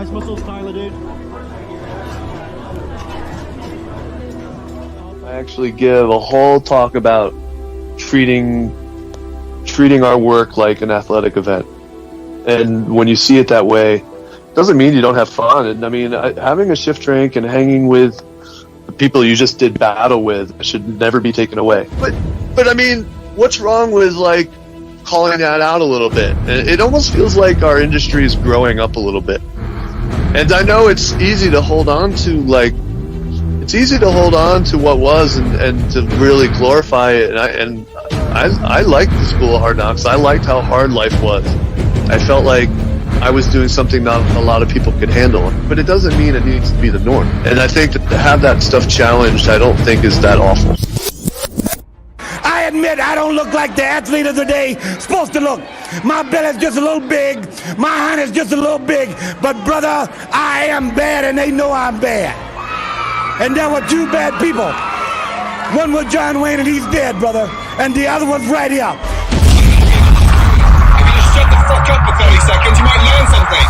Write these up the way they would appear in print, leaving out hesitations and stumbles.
Nice muscles, Tyler, dude. I actually give a whole talk about treating our work like an athletic event. And when you see it that way, doesn't mean you don't have fun. And I mean, having a shift drink and hanging with the people you just did battle with should never be taken away. But I mean, what's wrong with like calling that out a little bit? It almost feels like our industry is growing up a little bit. And I know it's easy to hold on to what was and to really glorify it. And I liked the School of Hard Knocks. I liked how hard life was. I felt like I was doing something not a lot of people could handle, but it doesn't mean it needs to be the norm. And I think that to have that stuff challenged, I don't think is that awful. I admit I don't look like the athlete of the day supposed to look. My belly's just a little big, my hand is just a little big, but brother, I am bad and they know I'm bad. And there were two bad people. One was John Wayne and he's dead, brother, and the other one's right here. Shut the fuck up for 30 seconds, you might learn something.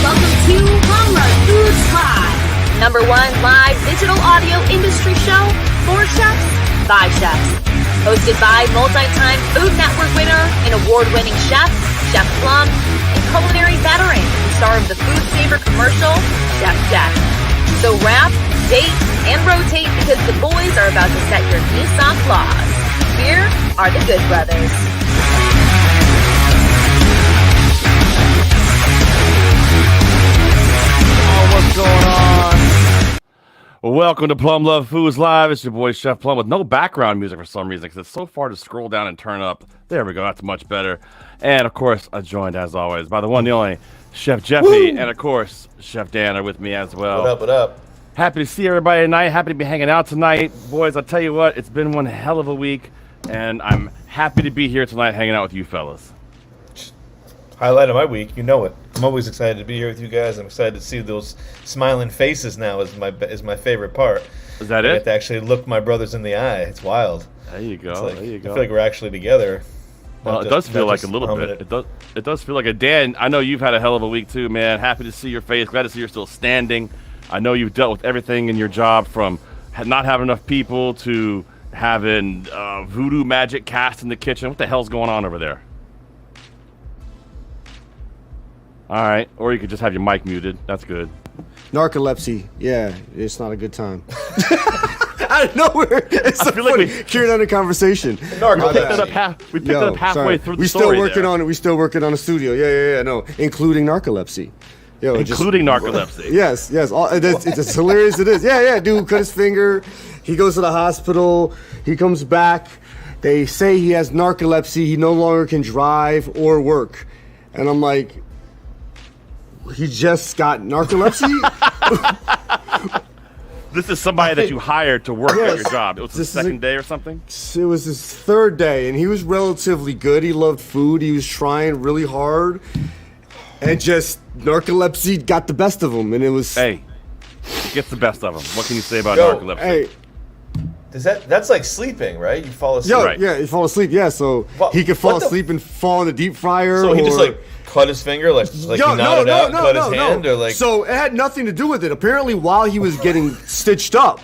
Welcome to Plum Foods Live, #1 live digital audio industry show for chefs by chefs. Hosted by multi-time Food Network winner and award-winning chef, Chef Plum, and culinary veteran and star of the Food Saver commercial, Chef Jeff. So wrap, date, and rotate because the boys are about to set your Nissan flaws. Here are the Good Brothers. Oh, what's going on? Well, welcome to Plum Love Foods Live. It's your boy Chef Plum with no background music for some reason because it's so far to scroll down and turn up. There we go. That's much better. And, of course, I'm joined, as always, by the one and only Chef Jeffy. Woo! And, of course, Chef Dan are with me as well. What up, what up? Happy to see everybody tonight. Happy to be hanging out tonight. Boys, I'll tell you what, it's been one hell of a week. And I'm happy to be here tonight hanging out with you fellas. Highlight of my week, you know it. I'm always excited to be here with you guys. I'm excited to see those smiling faces now is my favorite part. Is that I it? get to actually look my brothers in the eye. It's wild. There you go. Like, there you go. I feel like we're actually together. Well, it does feel like a little bit. It does feel like a Dan. I know you've had a hell of a week too, man. Happy to see your face. Glad to see you're still standing. I know you've dealt with everything in your job from not having enough people to having voodoo magic cast in the kitchen. What the hell's going on over there? All right. Or you could just have your mic muted. That's good. Narcolepsy. Yeah, it's not a good time. Out of nowhere. It's so funny. Carrying on the conversation. We picked it up halfway through the story. We're still working on it. We're still working on the studio. Yeah. No, including narcolepsy. Including narcolepsy. Yes. It's as hilarious as it is. Yeah. Dude cut his finger. He goes to the hospital. He comes back. They say he has narcolepsy. He no longer can drive or work. And I'm like, he just got narcolepsy? This is somebody that you hired to work at your job. It was his second day or something? It was his third day, and he was relatively good. He loved food. He was trying really hard. And just narcolepsy got the best of him. And it was... Hey, it gets the best of him. What can you say about narcolepsy? Hey. That's like sleeping, right? You fall asleep. Right. Yeah, you fall asleep. Yeah, so he could fall asleep and fall in the deep fryer. So he just like cut his finger, like he nodded out and cut his hand, or like. So it had nothing to do with it. Apparently, while he was getting stitched up,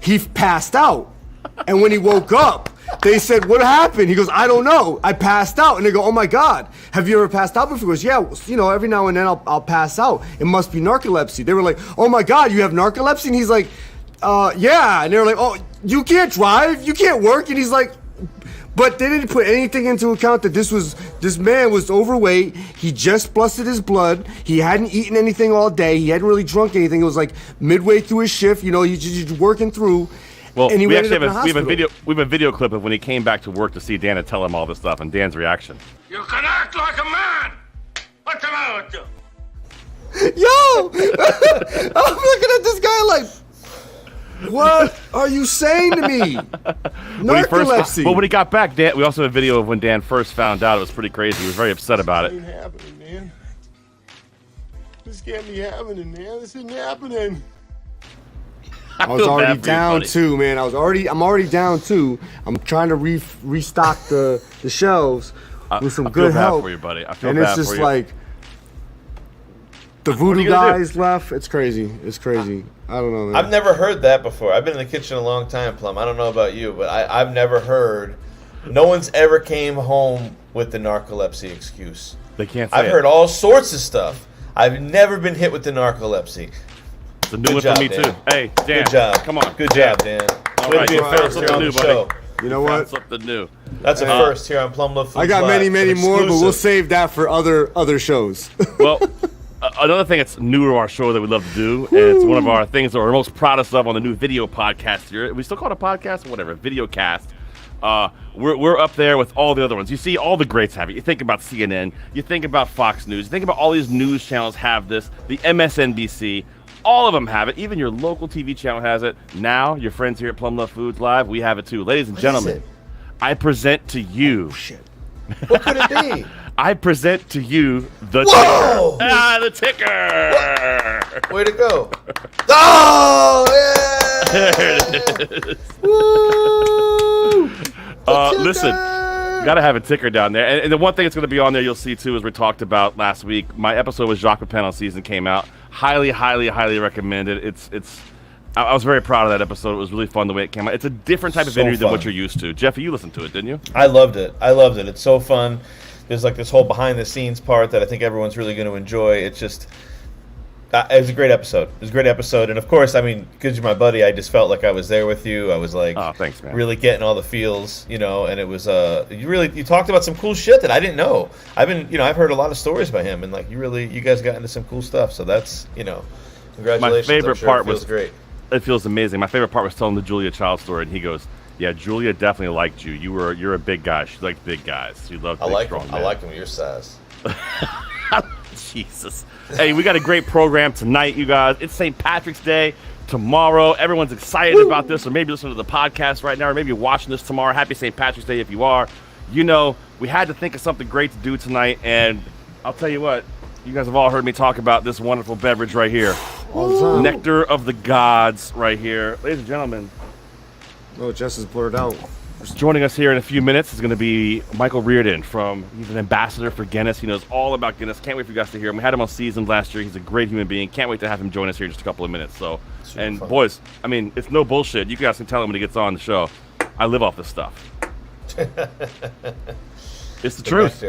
he passed out, and when he woke up, they said, "What happened?" He goes, "I don't know. I passed out." And they go, "Oh my God, have you ever passed out before?" He goes, "Yeah, every now and then I'll pass out. It must be narcolepsy." They were like, "Oh my God, you have narcolepsy?" And he's like, "Yeah." And they were like, "Oh, you can't drive, you can't work." And he's like, but they didn't put anything into account that this man was overweight. He just busted his blood. He hadn't eaten anything all day. He hadn't really drunk anything. It was like midway through his shift. He's just working through. Well, and we actually have a video clip of when he came back to work to see Dan and tell him all this stuff and Dan's reaction. You can act like a man. What's the matter with you? Yo, I'm looking at this guy like, what are you saying to me? Narcolepsy. When he got back, Dan, we also have a video of when Dan first found out. It was pretty crazy. He was very upset about it. This ain't happening, man. This can't be happening, man. This isn't happening. I was already down too, man. I'm already down too. I'm trying to restock the shelves with some I feel good bad help. for you, buddy. I feel And bad it's just for you. like the are voodoo you gonna do? guys left. It's crazy. It's crazy. I don't know, man. I've never heard that before. I've been in the kitchen a long time, Plum. I don't know about you, but I've never heard. No one's ever came home with the narcolepsy excuse. They can't say I've it. heard all sorts of stuff. I've never been hit with the narcolepsy. It's a new Good one job, for me, Dan. too. Hey, Dan. Good job. Come on. Good Dan. job, Dan. All Way right, to be you a found first something here on new, the buddy. show. You know Found what? something new. That's a first here on Plum Love Foods I got Live. many, many An more, but we'll exclusive. save that for other shows. Well, another thing that's new to our show that we love to do, and it's one of our things that we're most proudest of on the new video podcast here. We still call it a podcast or whatever, video cast. We're up there with all the other ones. You see all the greats have it. You think about CNN, you think about Fox News, you think about all these news channels have this, the MSNBC, all of them have it. Even your local TV channel has it. Now, your friends here at Plum Love Foods Live, we have it too. Ladies and gentlemen, it? I present to you. Shit. What could it be? I present to you the Whoa! ticker. The ticker. Way to go. Oh, yeah! There it is. Listen, gotta have a ticker down there. And the one thing that's going to be on there, you'll see too, as we talked about last week. My episode with Jacques Pepin on season came out. Highly, highly, highly recommended. I was very proud of that episode. It was really fun the way it came out. It's a different type of So interview than fun. what you're used to. Jeffy, you listened to it, didn't you? I loved it. It's so fun. There's like this whole behind the scenes part that I think everyone's really going to enjoy. It's just, it was a great episode. And of course, I mean, because you're my buddy, I just felt like I was there with you. I was like, Oh, thanks, man. really getting all the feels, and it was, you talked about some cool shit that I didn't know. I've heard a lot of stories about him, and like, you guys got into some cool stuff. So that's, congratulations. My favorite I'm sure part it feels was great. It feels amazing. My favorite part was telling the Julia Child story, and he goes, "Yeah, Julia definitely liked you. You're a big guy. She liked big guys. She loved big, strong men." I like him your size. Jesus. Hey, we got a great program tonight, you guys. It's St. Patrick's Day tomorrow. Everyone's excited about this, or maybe listening to the podcast right now, or maybe watching this tomorrow. Happy St. Patrick's Day if you are. We had to think of something great to do tonight, and I'll tell you what, you guys have all heard me talk about this wonderful beverage right here. All the time. Nectar of the Gods right here. Ladies and gentlemen, Oh, Jess is blurred out. joining us here in a few minutes is going to be Michael Reardon. He's an ambassador for Guinness. He knows all about Guinness. Can't wait for you guys to hear him. We had him on seasons last year. He's a great human being. Can't wait to have him join us here in just a couple of minutes. And fun. boys, I mean, it's no bullshit. You guys can tell him when he gets on the show. I live off this stuff. It's the truth.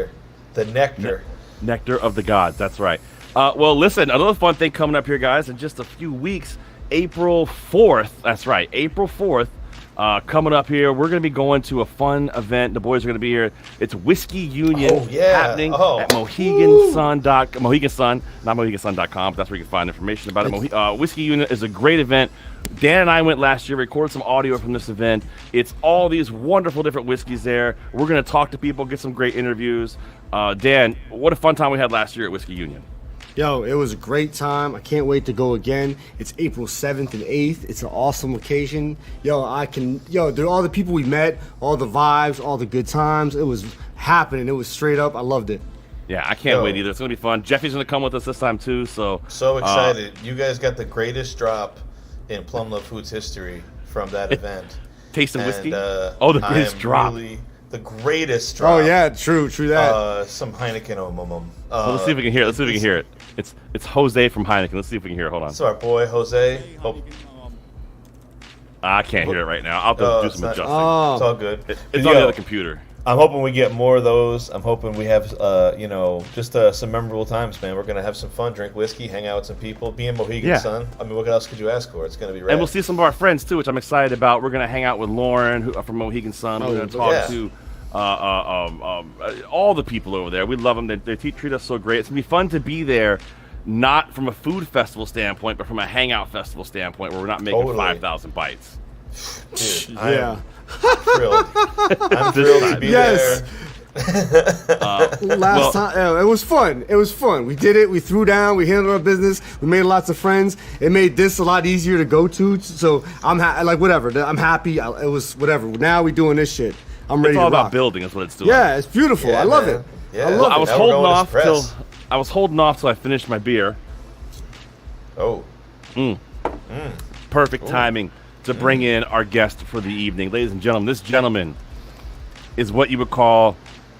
The nectar. Nectar of the Gods. That's right. Well, listen, another fun thing coming up here, guys, in just a few weeks. April 4th. That's right. April 4th. Coming up here, we're going to be going to a fun event. The boys are going to be here. It's Whiskey Union happening at Mohegan Sun, not MoheganSun.com, but that's where you can find information about it. Whiskey Union is a great event. Dan and I went last year, recorded some audio from this event. It's all these wonderful different whiskeys there. We're going to talk to people, get some great interviews. Dan, what a fun time we had last year at Whiskey Union. Yo, it was a great time. I can't wait to go again. It's April 7th and 8th. It's an awesome occasion. They're all the people we met, all the vibes, all the good times. It was happening. It was straight up. I loved it. Yeah, I can't wait either. It's going to be fun. Jeffy's going to come with us this time too. So excited. You guys got the greatest drop in Plum Love Foods history from that event. Tasting whiskey? The greatest drop. Really the greatest drop. Oh, yeah, true that. Some Heineken Well, let's see if we can hear it. Let's see if we can hear it. It's Jose from Heineken. Let's see if we can hear it. Hold on. So our boy Jose. I can't hear it right now. I'll have to do some adjusting. It's all good. It's on the other computer. I'm hoping we get more of those. I'm hoping we have, just some memorable times, man. We're gonna have some fun, drink whiskey, hang out with some people, be in Mohegan Sun. I mean, what else could you ask for? It's gonna be rad. And we'll see some of our friends too, which I'm excited about. We're gonna hang out with Lauren from Mohegan Sun. We're gonna talk to all the people over there. We love them. They treat us so great. It's gonna be fun to be there, not from a food festival standpoint, but from a hangout festival standpoint, where we're not making 5,000 bites. Dude, Yeah. I'm thrilled. I'm thrilled to be there. Last time, it was fun. It was fun. We did it. We threw down. We handled our business. We made lots of friends. It made this a lot easier to go to. So I'm whatever. I'm happy. It was whatever. Now we doing this shit. I'm ready. It's all to rock. about building. Is what it's doing. Yeah, it's beautiful. Yeah, I love man. it. Yeah. I love Well, it. I was holding off till I finished my beer. Oh. Perfect timing to bring in our guest for the evening. Ladies and gentlemen, this gentleman is what you would call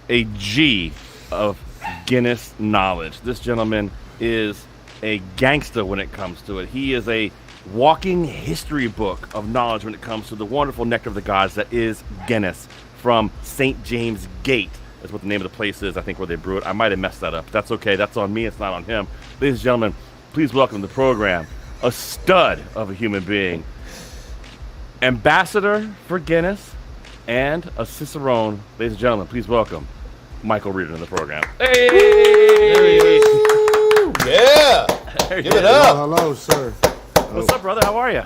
a G of Guinness knowledge. This gentleman is a gangster when it comes to it. He is a walking history book of knowledge when it comes to the wonderful nectar of the gods that is Guinness from St. James Gate. That's what the name of the place is, I think, where they brew it. I might have messed that up. That's okay. That's on me. It's not on him. Ladies and gentlemen, please welcome to the program a stud of a human being, ambassador for Guinness, and a cicerone. Ladies and gentlemen, please welcome Michael Reardon to the program. Hey! Yeah! Give it up! Hello, sir. What's up, brother? How are you?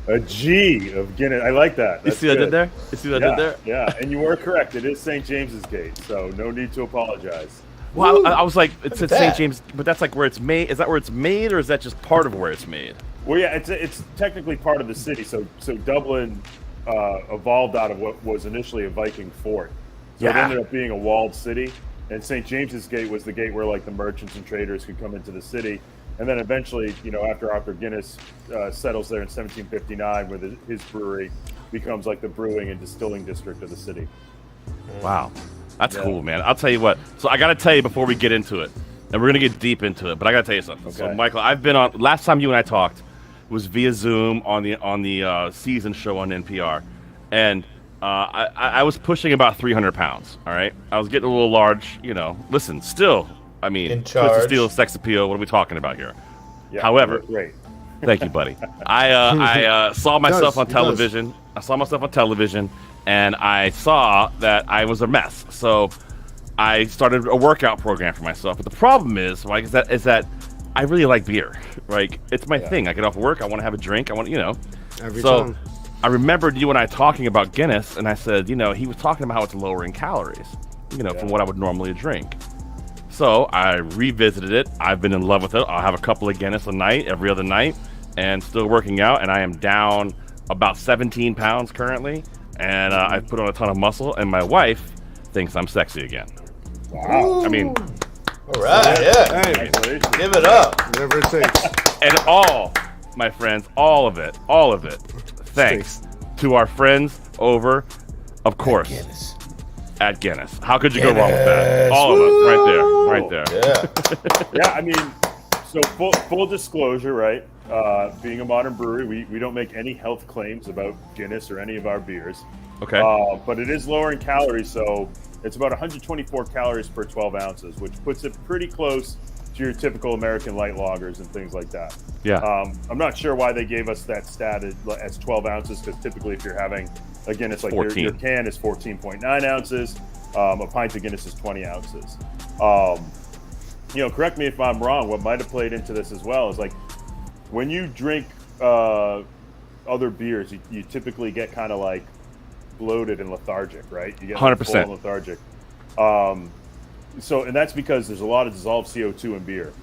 A G of Guinness. I like that. You see what I did there? You see what I did there? Yeah, and you were correct. It is St. James's Gate, so no need to apologize. Well, I was like, it said St. James, but that's like where it's made. Is that where it's made, or is that just part of where it's made? Well, yeah, it's technically part of the city. So Dublin evolved out of what was initially a Viking fort. So it ended up being a walled city, and St. James's Gate was the gate where like the merchants and traders could come into the city. And then eventually, after Arthur Guinness settles there in 1759, where his brewery becomes like the brewing and distilling district of the city. Wow. That's cool, man. I'll tell you what. So I got to tell you before we get into it, and we're going to get deep into it, but I got to tell you something. Okay. So, Michael, I've been on, last time you and I talked was via Zoom on the season show on NPR. And I was pushing about 300 pounds, all right? I was getting a little large, Listen, still, I mean, Twisted Steel, sex appeal, what are we talking about here? Yeah, However, great. Thank you, buddy. I saw myself on television. I saw myself on television, and I saw that I was a mess. So I started a workout program for myself. But the problem is that I really like beer. Like, it's my thing. I get off work, I want to have a drink. I want, Every time. I remembered you and I talking about Guinness, and I said, he was talking about how it's lower in calories, from what I would normally drink. So I revisited it. I've been in love with it. I'll have a couple of Guinness a night, every other night, and still working out. And I am down about 17 pounds currently. And I've put on a ton of muscle. And my wife thinks I'm sexy again. Wow. I mean, all right, yeah. Hey, give it up. Whatever it takes. And my friends, all of it, thanks to our friends over, of course, at Guinness. How could you go wrong with that? All of us, right there. Yeah. Yeah, I mean, so full disclosure, right? Being a modern brewery, we don't make any health claims about Guinness or any of our beers. Okay. But it is lower in calories, so it's about 124 calories per 12 ounces, which puts it pretty close to your typical American light lagers and things like that. Yeah. I'm not sure why they gave us that stat as 12 ounces, because typically if you're having a Guinness, like your can is 14.9 ounces, a pint of Guinness is 20 ounces. Correct me if I'm wrong, what might have played into this as well is like when you drink other beers, you typically get kind of like bloated and lethargic, right? You get 100% full and lethargic. And that's because there's a lot of dissolved CO2 in beer,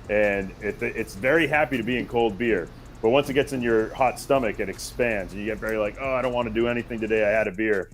and it's very happy to be in cold beer. But once it gets in your hot stomach, it expands, and you get very like, oh, I don't want to do anything today. I had a beer.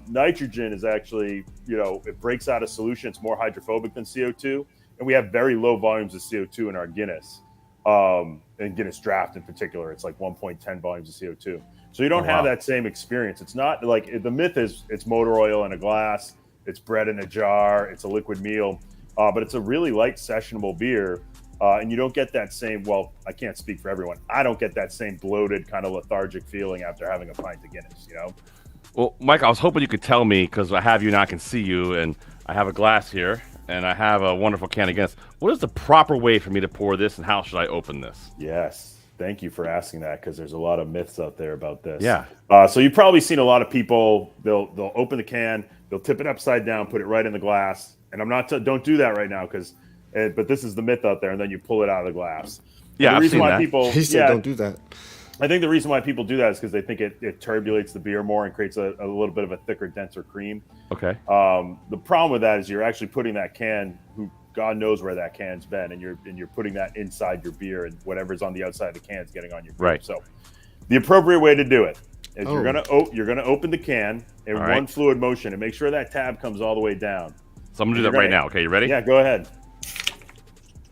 Nitrogen is actually, it breaks out of solution. It's more hydrophobic than CO2, and we have very low volumes of CO2 in our Guinness. And Guinness Draft in particular, it's like 1.10 volumes of CO2. So you don't have that same experience. It's not like the myth is it's motor oil in a glass, it's bread in a jar, it's a liquid meal, but it's a really light sessionable beer. And you don't get that same, well, I can't speak for everyone. I don't get that same bloated kind of lethargic feeling after having a pint of Guinness, Well, Mike, I was hoping you could tell me, because I have you and I can see you, and I have a glass here, and I have a wonderful can of Guinness. What is the proper way for me to pour this, and how should I open this? Yes. Thank you for asking that, because there's a lot of myths out there about this. Yeah. So you've probably seen a lot of people, they'll open the can, they'll tip it upside down, put it right in the glass. And I'm not, don't do that right now, but this is the myth out there, and then you pull it out of the glass. Yeah, I've seen that. He said don't do that. I think the reason why people do that is because they think it turbulates the beer more and creates a little bit of a thicker, denser cream. Okay. The problem with that is you're actually putting that can, God knows where that can's been, and you're putting that inside your beer, and whatever's on the outside of the can is getting on your beer. Right. So the appropriate way to do it is you're gonna open the can in one fluid motion and make sure that tab comes all the way down. So I'm gonna do that right now. Okay, you ready? Yeah, go ahead.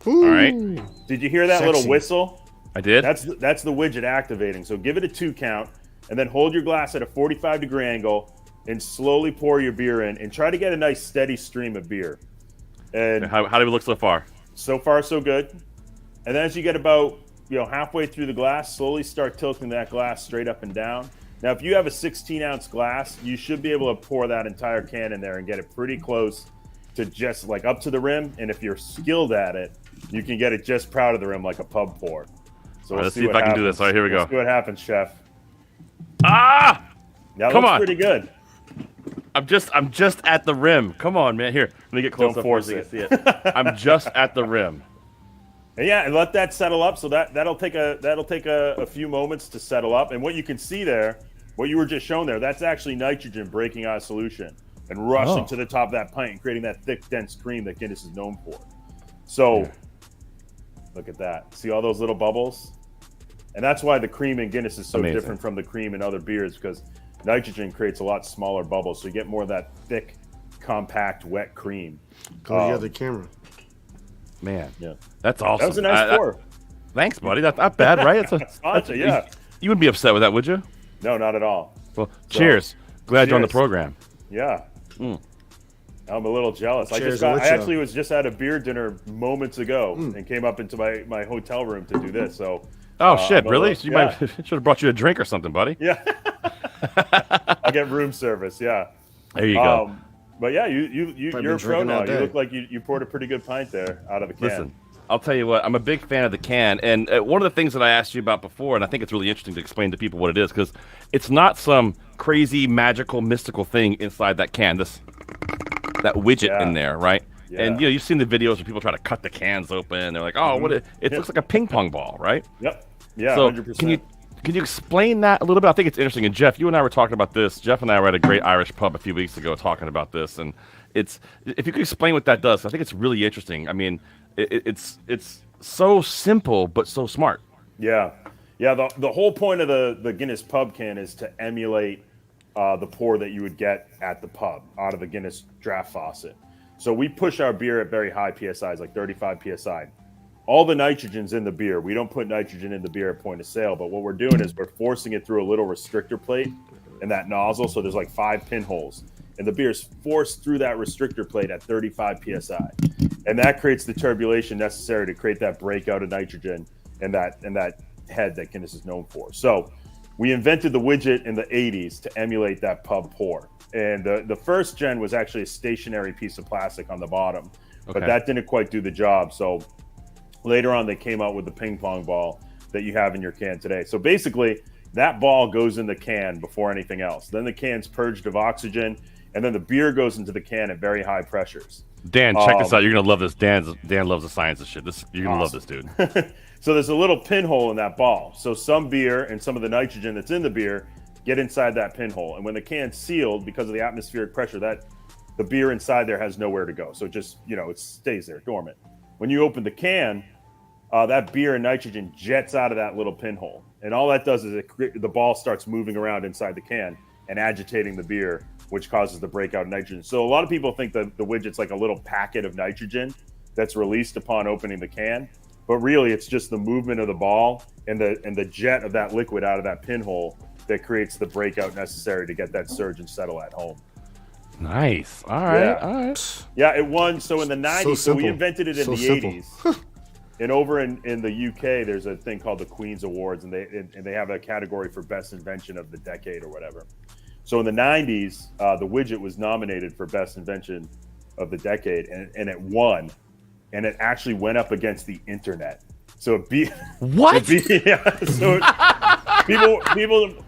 All right. Did you hear that little whistle? I did. That's the widget activating. So give it a 2 count, and then hold your glass at a 45-degree angle. and slowly pour your beer in and try to get a nice steady stream of beer. And how do we look so far? So far, so good. And then as you get about halfway through the glass, slowly start tilting that glass straight up and down. Now, if you have a 16-ounce glass, you should be able to pour that entire can in there and get it pretty close to just like up to the rim. And if you're skilled at it, you can get it just proud of the rim like a pub pour. So let's see if I can do this. All right, here we go. Let's see what happens, chef. Ah! That Come looks on. pretty good. I'm just at the rim. Come on, man. Here, let me get close Don't up force so you it. can see it. I'm just at the rim. And and let that settle up. So that'll take a few moments to settle up. And what you can see there, what you were just shown there, that's actually nitrogen breaking out of solution and rushing to the top of that pint and creating that thick, dense cream that Guinness is known for. So look at that. See all those little bubbles? And that's why the cream in Guinness is so different from the cream in other beers, because nitrogen creates a lot smaller bubbles. So you get more of that thick, compact, wet cream. Go to the other camera. Man, that's awesome. That was a nice pour. Thanks, buddy. That's not bad, right? Yeah. You wouldn't be upset with that, would you? No, not at all. Well, cheers. Glad you're on the program. Yeah. I'm a little jealous. I actually was just at a beer dinner moments ago and came up into my hotel room to do this. So. Oh shit! Really? So you might should have brought you a drink or something, buddy. Yeah. I'll get room service. Yeah. There you go. But yeah, you're a pro now. You look like you poured a pretty good pint there out of the can. Listen, I'll tell you what. I'm a big fan of the can, and one of the things that I asked you about before, and I think it's really interesting to explain to people what it is, because it's not some crazy, magical, mystical thing inside that can. That widget in there, right? Yeah. And you've seen the videos where people try to cut the cans open. They're like, "Oh, what? It looks like a ping pong ball, right?" Yep. Yeah. So 100%. Can you explain that a little bit? I think it's interesting. And Jeff, you and I were talking about this. Jeff and I were at a great Irish pub a few weeks ago talking about this, and if you could explain what that does, I think it's really interesting. I mean, it's so simple but so smart. Yeah. The whole point of the Guinness pub can is to emulate the pour that you would get at the pub out of the Guinness draft faucet. So we push our beer at very high PSIs, like 35 PSI. All the nitrogen's in the beer. We don't put nitrogen in the beer at point of sale, but what we're doing is we're forcing it through a little restrictor plate in that nozzle. So there's like 5 pinholes, and the beer is forced through that restrictor plate at 35 PSI. And that creates the turbulation necessary to create that breakout of nitrogen and that head that Guinness is known for. So we invented the widget in the 80s to emulate that pub pour. And the first gen was actually a stationary piece of plastic on the bottom, but that didn't quite do the job. So later on, they came out with the ping pong ball that you have in your can today. So basically, that ball goes in the can before anything else. Then the can's purged of oxygen, and then the beer goes into the can at very high pressures. Dan, check this out. You're gonna love this. Dan loves the science of shit. You're gonna love this, dude. So there's a little pinhole in that ball. So some beer and some of the nitrogen that's in the beer get inside that pinhole. And when the can's sealed, because of the atmospheric pressure, that the beer inside there has nowhere to go. So it just, it stays there dormant. When you open the can, that beer and nitrogen jets out of that little pinhole. And all that does is the ball starts moving around inside the can and agitating the beer, which causes the breakout of nitrogen. So a lot of people think that the widget's like a little packet of nitrogen that's released upon opening the can. But really, it's just the movement of the ball and the jet of that liquid out of that pinhole that creates the breakout necessary to get that surge and settle at home. Nice. All right. Yeah, it won. So in the 90s, so we invented it in the 80s. And over in the UK, there's a thing called the Queen's Awards, and they have a category for best invention of the decade or whatever. So in the 90s, the widget was nominated for best invention of the decade, and it won. And it actually went up against the internet. So it beat what? People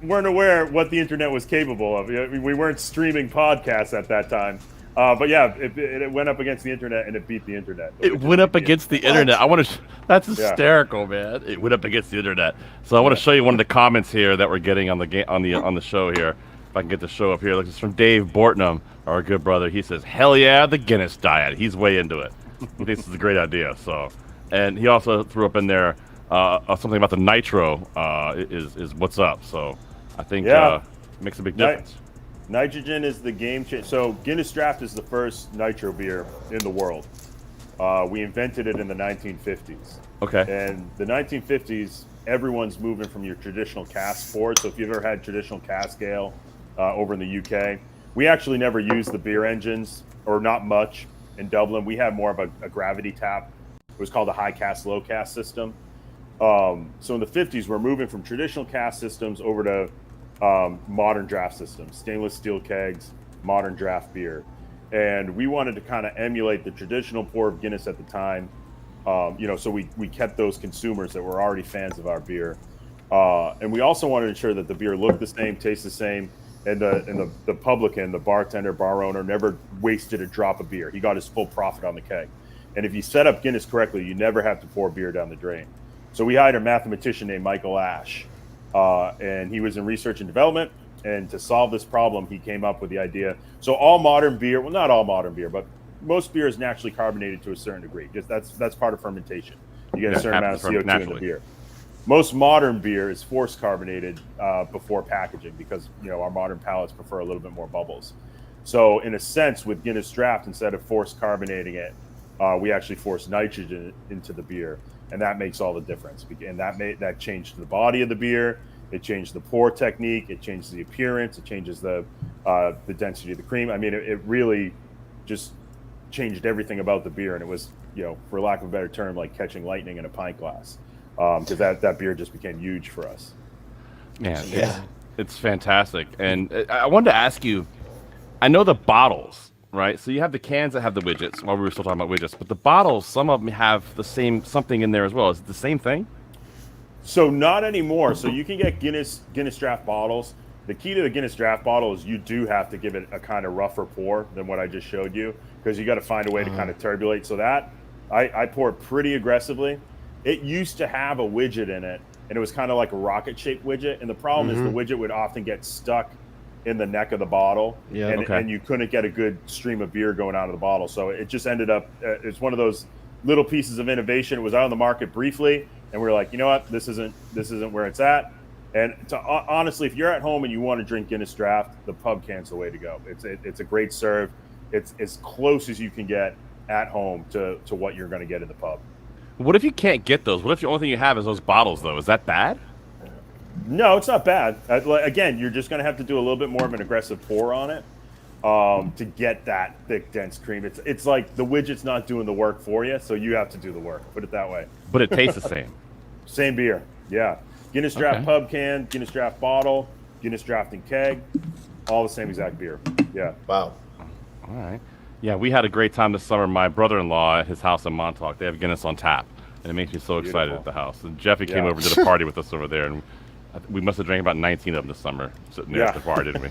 weren't aware what the internet was capable of. We weren't streaming podcasts at that time. But yeah, it went up against the internet and it beat the internet. It went up against the internet. That's hysterical, man. It went up against the internet. So I want to show you one of the comments here that we're getting on the show here. If I can get the show up here. Look, it's from Dave Bortnam, our good brother. He says, "Hell yeah, the Guinness diet." He's way into it. He thinks it's a great idea. So, and he also threw up in there something about the nitro is what's up. So I think it makes a big difference. Nitrogen is the game changer. So Guinness Draft is the first nitro beer in the world. We invented it in the 1950s. Okay. And the 1950s, everyone's moving from your traditional cask forward. So if you've ever had traditional cask ale over in the UK, We actually never used the beer engines, or not much, in Dublin. We had more of a gravity tap. It was called a high cast, low cast system. So in the 50s, we're moving from traditional cast systems over to modern draft systems, stainless steel kegs, modern draft beer. And we wanted to kind of emulate the traditional pour of Guinness at the time. So we kept those consumers that were already fans of our beer. And we also wanted to ensure that the beer looked the same, tastes the same, and the publican, the bartender, bar owner, never wasted a drop of beer. He got his full profit on the keg. And if you set up Guinness correctly, you never have to pour beer down the drain. So we hired a mathematician named Michael Ash, and he was in research and development. And to solve this problem, he came up with the idea. So all modern beer, well, not all modern beer, but most beer is naturally carbonated to a certain degree. Just that's part of fermentation. You get a certain amount of CO2 in the beer. Most modern beer is forced carbonated before packaging because our modern palates prefer a little bit more bubbles. So in a sense, with Guinness Draft, instead of forced carbonating it, we actually force nitrogen into the beer, and that makes all the difference. And that changed the body of the beer. It changed the pour technique. It changes the appearance. It changes the density of the cream. I mean, it really just changed everything about the beer, and it was, for lack of a better term, like catching lightning in a pint glass, because that beer just became huge for us. Man, it's fantastic. And I wanted to ask you, I know the bottles, right? So you have the cans that have the widgets, while we were still talking about widgets, but the bottles, some of them have the same something in there as well. Is it the same thing? So not anymore. So you can get Guinness Draft bottles. The key to the Guinness Draft bottle is you do have to give it a kind of rougher pour than what I just showed you, because you got to find a way to kind of turbulate. So that I pour pretty aggressively. It used to have a widget in it, and it was kind of like a rocket-shaped widget. And the problem is the widget would often get stuck in the neck of the bottle, and you couldn't get a good stream of beer going out of the bottle. So it just ended up, it's one of those little pieces of innovation. It was out on the market briefly, and we were like, you know what, this isn't where it's at. And honestly, if you're at home and you want to drink Guinness Draft, the pub can's the way to go. It's a great serve. It's as close as you can get at home to what you're going to get in the pub. What if you can't get those? What if the only thing you have is those bottles, though? Is that bad? No, it's not bad. Again, you're just going to have to do a little bit more of an aggressive pour on it to get that thick, dense cream. It's like the widget's not doing the work for you, so you have to do the work. Put it that way. But it tastes the same. Same beer, yeah. Guinness Draft pub can, Guinness Draft bottle, Guinness Draft and keg, all the same exact beer. Yeah. Wow. All right. Yeah, we had a great time this summer. My brother-in-law at his house in Montauk, they have Guinness on tap, and it makes me so excited at the house. And Jeffy came over to the party with us over there, and we must have drank about 19 of them this summer sitting there at the bar, didn't we?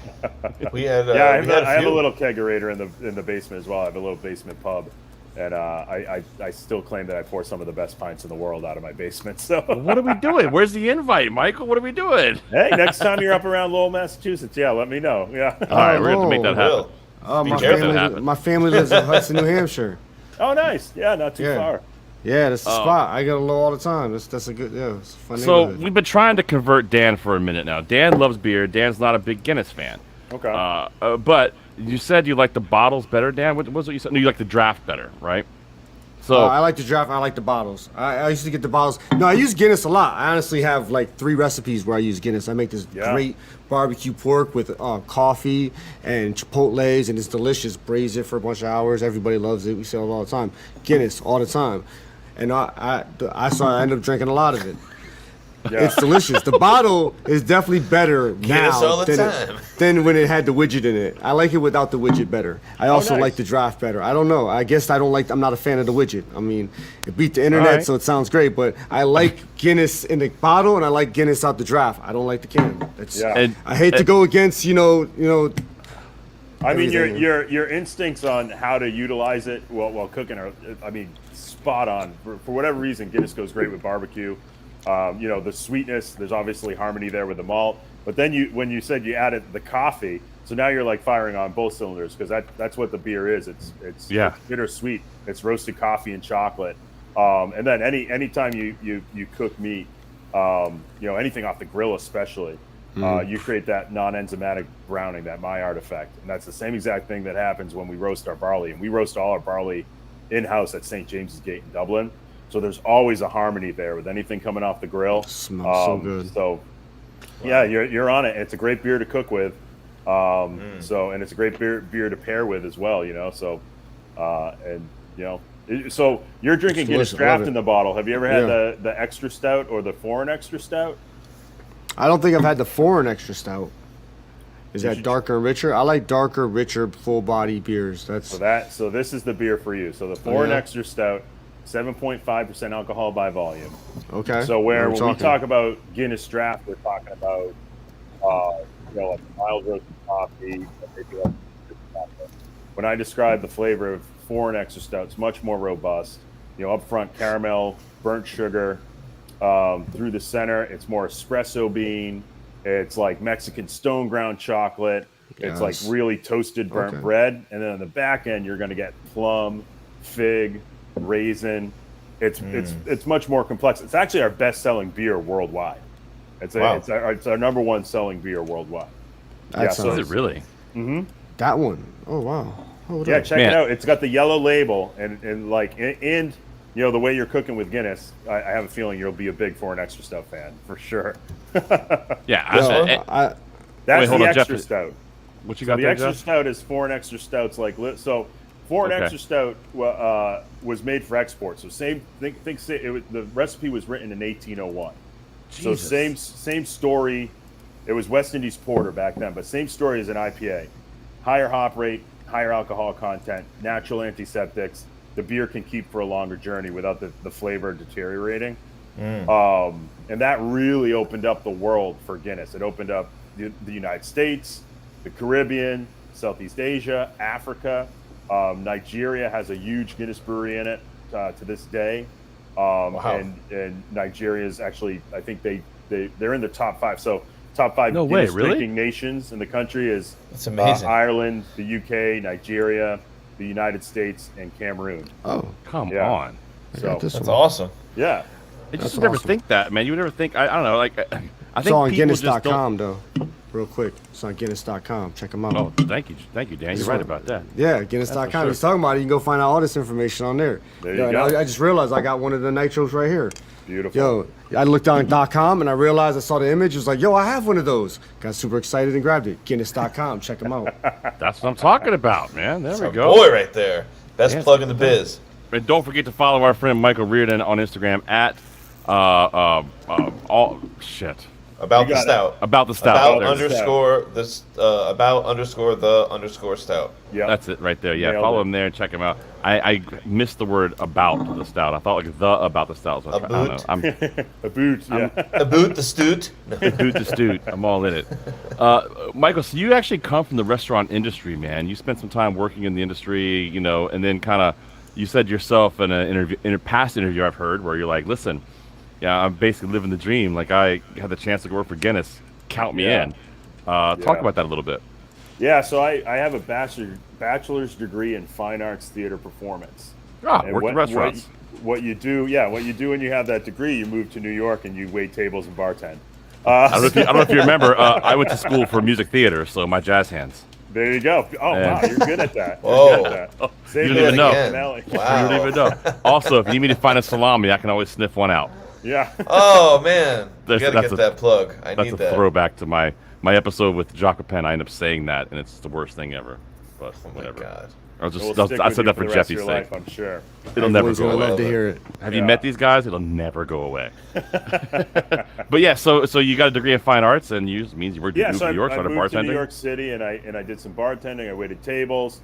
We had. I have a little kegerator in the basement as well. I have a little basement pub, and I still claim that I pour some of the best pints in the world out of my basement. So what are we doing? Where's the invite, Michael? What are we doing? Hey, next time you're up around Lowell, Massachusetts, let me know. Yeah. All right, we're going to make that happen. My family lives in Hudson, New Hampshire. Oh, nice. Yeah, not too far. Yeah, that's the spot. I go to Lowell all the time. That's a good, it's a fun So neighborhood. we've been trying to convert Dan for a minute now. Dan loves beer. Dan's not a big Guinness fan. Okay. But you said you like the bottles better, Dan. What was what you said? No, you like the draft better, right? So I like the draft. I like the bottles. I used to get the bottles. No, I use Guinness a lot. I honestly have like 3 recipes where I use Guinness. I make this great barbecue pork with coffee and chipotles, and it's delicious. Braise it for a bunch of hours. Everybody loves it. We sell it all the time. Guinness all the time. And I ended up drinking a lot of it. Yeah. It's delicious. The bottle is definitely better now than when it had the widget in it. I like it without the widget better. I also like the draft better. I don't know. I guess I'm not a fan of the widget. I mean, it beat the internet, so it sounds great, but I like Guinness in the bottle and I like Guinness out the draft. I don't like the can. I hate to go against, I mean, your instincts on how to utilize it while cooking are, spot on. For whatever reason, Guinness goes great with barbecue. The sweetness, there's obviously harmony there with the malt. But then when you said you added the coffee, so now you're like firing on both cylinders, because that's what the beer is. It's bittersweet. It's roasted coffee and chocolate. And then anytime you cook meat, anything off the grill especially, you create that non-enzymatic browning, that Maillard effect. And that's the same exact thing that happens when we roast our barley. And we roast all our barley in-house at St. James's Gate in Dublin. So there's always a harmony there with anything coming off the grill. Smells so good. So, yeah, you're on it. It's a great beer to cook with. So, and it's a great beer to pair with as well, you know. So, and you know, so you're drinking Guinness Draft in the bottle. Have you ever had the extra stout or the foreign extra stout? I don't think I've had the foreign extra stout. Is that darker and richer? I like darker, richer, full body beers. So this is the beer for you. So the foreign extra stout, 7.5% alcohol by volume. Okay. So when we talk about Guinness Draft, we're talking about you know, like mild roasted coffee. When I describe the flavor of foreign extra stout, it's much more robust. You know, up front caramel, burnt sugar. Through the center, it's more espresso bean. It's like Mexican stone ground chocolate. It's like really toasted burnt bread. And then on the back end, you're going to get plum, fig, raisin. It's much more complex. It's actually our best selling beer worldwide. It's our number one selling beer worldwide. Is it really? Mm-hmm. That one. Oh wow. Check it out. It's got the yellow label and you know, the way you're cooking with Guinness, I have a feeling you'll be a big foreign extra stout fan for sure. That's the extra stout. What you got the there, extra Jeff? stout is foreign extra stouts foreign extra stout was made for export. So the recipe was written in 1801. Jesus. So same story. It was West Indies porter back then, but same story as an IPA. Higher hop rate, higher alcohol content, natural antiseptics. The beer can keep for a longer journey without the flavor deteriorating. And that really opened up the world for Guinness. It opened up the United States, the Caribbean, Southeast Asia, Africa. Nigeria has a huge Guinness brewery in it to this day. And Nigeria is actually, I think they're in the top 5. So top 5 Guinness drinking nations in the country is that's amazing. Ireland, the UK, Nigeria, the United States, and Cameroon. Oh, come on! So that's awesome. Yeah, I just never think that, man. You would never think. I don't know. Like, I think it's on people Guinness.com though. Real quick, it's on Guinness.com. Check them out. Oh, thank you, Dan. You're right about that. Yeah, Guinness.com. Sure. He's talking about it. You can go find out all this information on there. There you go. I just realized I got one of the nitros right here. Beautiful. Yo, I looked on .com and I realized I saw the image. It was like, yo, I have one of those. Got super excited and grabbed it. Guinness.com. Check them out. That's what I'm talking about, man. There we go. Boy, right there. Best plug in the biz. And don't forget to follow our friend Michael Reardon on Instagram at About the stout. About the stout. About_the_stout. Yeah, that's it right there. Yeah, follow him there and check him out. I missed the word about the stout. I thought like the about the stout. So I don't know. A boot. Yeah. A boot the stoot. A boot the stoot. I'm all in it. Michael, so you actually come from the restaurant industry, man. You spent some time working in the industry, you know, and then kind of you said yourself in a past interview I've heard where you're like, listen. Yeah, I'm basically living the dream. Like I had the chance to work for Guinness. Count me in. Talk about that a little bit. Yeah, so I have a bachelor's degree in fine arts theater performance. Worked in restaurants. What you do when you have that degree, you move to New York and you wait tables and bartend. I don't know if you remember. I went to school for music theater, so my jazz hands. There you go. Oh, wow, you're good at that. Whoa. You don't even know. Wow. You don't even know. Also, if you need me to find a salami, I can always sniff one out. Yeah. Oh man, you gotta get that plug. I need that. That's a throwback to my episode with Jacques Penn. I end up saying that, and it's the worst thing ever. But whatever. God. I said that for Jeffy's sake. I'm sure. It'll never go away. Love to hear it. Have you met these guys? It'll never go away. But yeah, so you got a degree in fine arts, and means you moved to New York, started bartending. To New York City, and I did some bartending. I waited tables.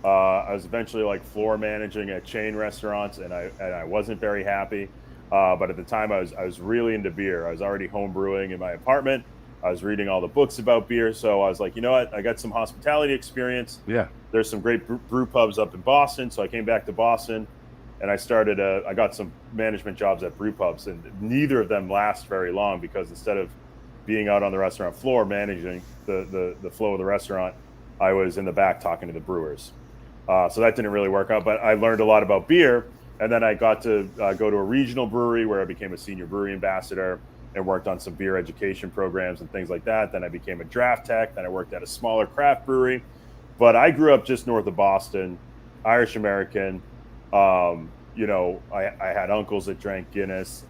I was eventually like floor managing at chain restaurants, and I wasn't very happy. But at the time, I was really into beer. I was already home brewing in my apartment. I was reading all the books about beer, so I was like, you know what? I got some hospitality experience. Yeah. There's some great brew pubs up in Boston, so I came back to Boston, and I got some management jobs at brew pubs, and neither of them last very long because instead of being out on the restaurant floor managing the flow of the restaurant, I was in the back talking to the brewers. So that didn't really work out, but I learned a lot about beer. And then I got to go to a regional brewery where I became a senior brewery ambassador and worked on some beer education programs and things like that. Then I became a draft tech. Then I worked at a smaller craft brewery. But I grew up just north of Boston, Irish American. You know, I had uncles that drank Guinness.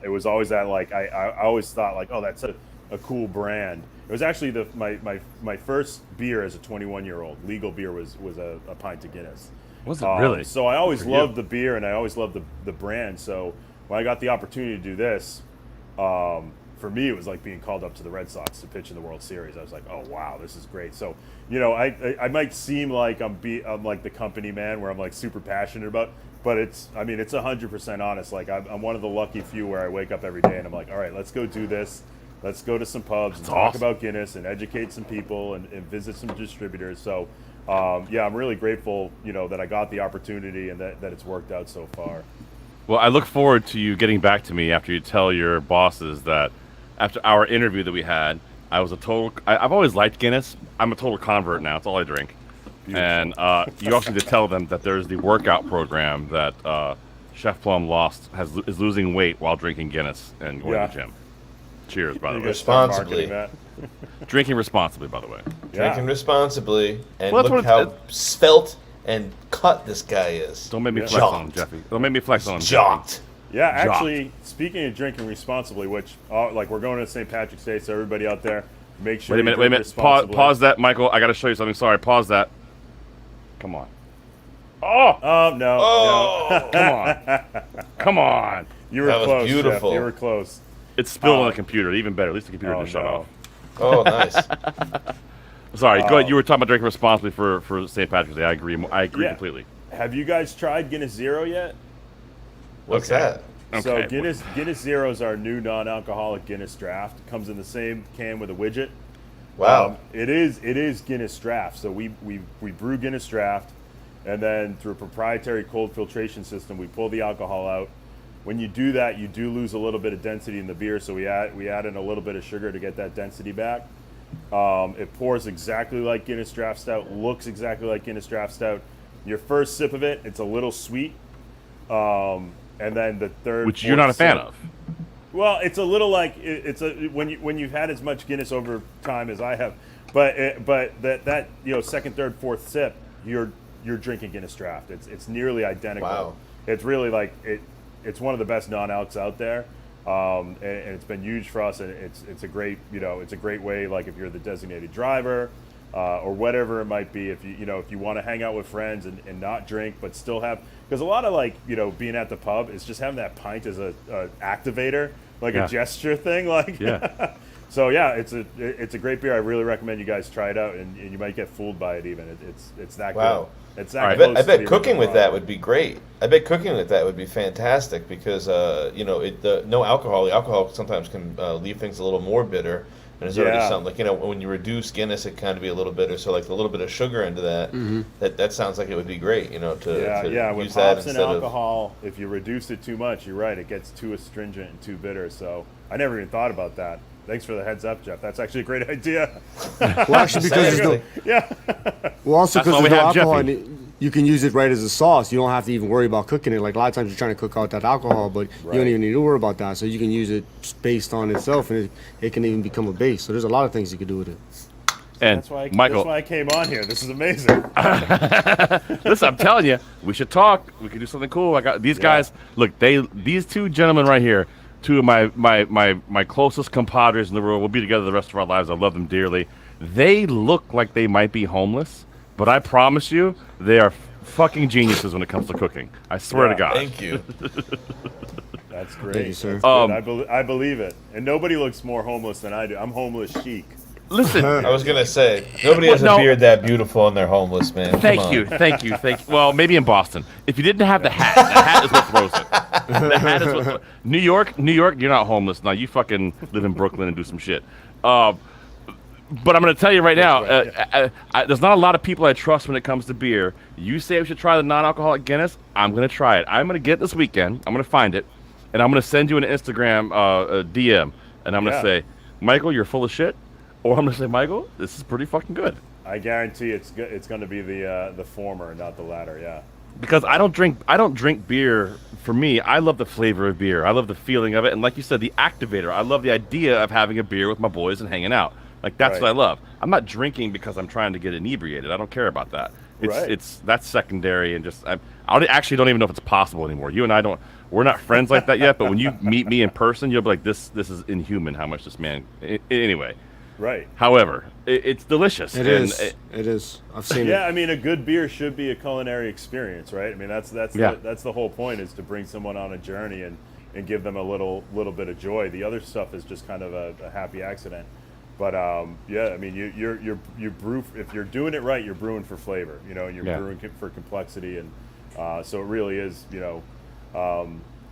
It was always that like I always thought like, oh, that's a cool brand. It was actually my first beer as a 21-year-old. Legal beer was a pint of Guinness. Was it really? So I always loved the beer, and I always loved the brand. So when I got the opportunity to do this, for me, it was like being called up to the Red Sox to pitch in the World Series. I was like, oh, wow, this is great. So, I might seem like I'm like the company man where I'm like super passionate about, but it's 100% honest. Like I'm one of the lucky few where I wake up every day and I'm like, all right, let's go do this. Let's go to some pubs and talk about Guinness and educate some people and visit some distributors. So, I'm really grateful, that I got the opportunity and that it's worked out so far. Well, I look forward to you getting back to me after you tell your bosses that after our interview that we had, I've always liked Guinness. I'm a total convert now. It's all I drink. Beautiful. And you also need to tell them that there's the workout program that Chef Plum is losing weight while drinking Guinness and going to the gym. Cheers, by the way. Responsibly. Drinking responsibly, by the way. Drinking responsibly. And look how svelte and cut this guy is. Don't make me flex on him, Jeffy. Don't make me flex on him. Jocked. Yeah, actually, speaking of drinking responsibly, which, we're going to St. Patrick's Day, so everybody out there, make sure Wait a minute. Pause that, Michael. I got to show you something. Sorry, pause that. Come on. Oh! No. Oh! No. Come on. You were close, beautiful. Jeff. You were close. It's spilled on the computer. Even better. At least the computer didn't shut off. Oh, nice. Sorry, go ahead. You were talking about drinking responsibly for St. Patrick's Day. I agree completely. Have you guys tried Guinness Zero yet? What's that? So Okay. Guinness Zero is our new non-alcoholic Guinness Draft. It comes in the same can with a widget. Wow. It is Guinness Draft. So we brew Guinness Draft, and then through a proprietary cold filtration system, we pull the alcohol out. When you do that, you do lose a little bit of density in the beer. So we add in a little bit of sugar to get that density back. It pours exactly like Guinness Draft Stout. Looks exactly like Guinness Draft Stout. Your first sip of it, it's a little sweet. And then the third, which you're not a fan of. Well, it's a little like when you've had as much Guinness over time as I have, but that second, third, fourth sip, you're drinking Guinness Draft. It's nearly identical. Wow. It's really like it's one of the best non-alcs out there, and it's been huge for us. And it's a great it's a great way, like if you're the designated driver. Or whatever it might be, if you want to hang out with friends and not drink but still have, because a lot of being at the pub is just having that pint as a activator, like a gesture thing, So it's a great beer. I really recommend you guys try it out, and you might get fooled by it even. It's that wow. good. It's that close. I bet cooking with that would be great. I bet cooking with that would be fantastic because no alcohol. The alcohol sometimes can leave things a little more bitter. And it's already something like, when you reduce Guinness, it kind of be a little bitter. So like a little bit of sugar into that, that sounds like it would be great, to with use that hops instead and alcohol, if you reduce it too much, you're right, it gets too astringent and too bitter. So I never even thought about that. Thanks for the heads up, Jeff. That's actually a great idea. Well, actually, because because there's no alcohol in it, you can use it right as a sauce. You don't have to even worry about cooking it. Like a lot of times you're trying to cook out that alcohol, but you don't even need to worry about that. So you can use it based on itself, and it can even become a base. So there's a lot of things you can do with it. And that's why I came on here. This is amazing. Listen, I'm telling you, we should talk. We could do something cool. I got these guys. Look, these two gentlemen right here, two of my closest compadres in the world. We'll be together the rest of our lives. I love them dearly. They look like they might be homeless, but I promise you, they are fucking geniuses when it comes to cooking. I swear to God. Thank you. That's great. Thank you, sir. I believe it. And nobody looks more homeless than I do. I'm homeless chic. Listen, I was gonna say nobody has a beard that beautiful and they're homeless, man. Thank you. Well, maybe in Boston. If you didn't have the hat is what throws it. The hat is what. New York, you're not homeless. Now you fucking live in Brooklyn and do some shit. But I'm going to tell you right now, there's not a lot of people I trust when it comes to beer. You say we should try the non-alcoholic Guinness, I'm going to try it. I'm going to get it this weekend. I'm going to find it, and I'm going to send you an Instagram DM, and I'm going to say, Michael, you're full of shit, or I'm going to say, Michael, this is pretty fucking good. I guarantee it's going to be the former, not the latter. Yeah. Because I don't drink beer. For me, I love the flavor of beer. I love the feeling of it, and like you said, the activator. I love the idea of having a beer with my boys and hanging out. Like, that's what I love. I'm not drinking because I'm trying to get inebriated. I don't care about that. That's secondary, and just I actually don't even know if it's possible anymore. You and I don't. we're not friends like that yet. But when you meet me in person, you'll be like, this is inhuman. How much this man? Anyway. Right. However, it's delicious. It is. I've seen it. Yeah, I mean, a good beer should be a culinary experience, right? I mean, that's the whole point, is to bring someone on a journey and give them a little bit of joy. The other stuff is just kind of a happy accident. But yeah, I mean, you brew, if you're doing it right, you're brewing for flavor, you know, and you're brewing for complexity, and so it really is, you know.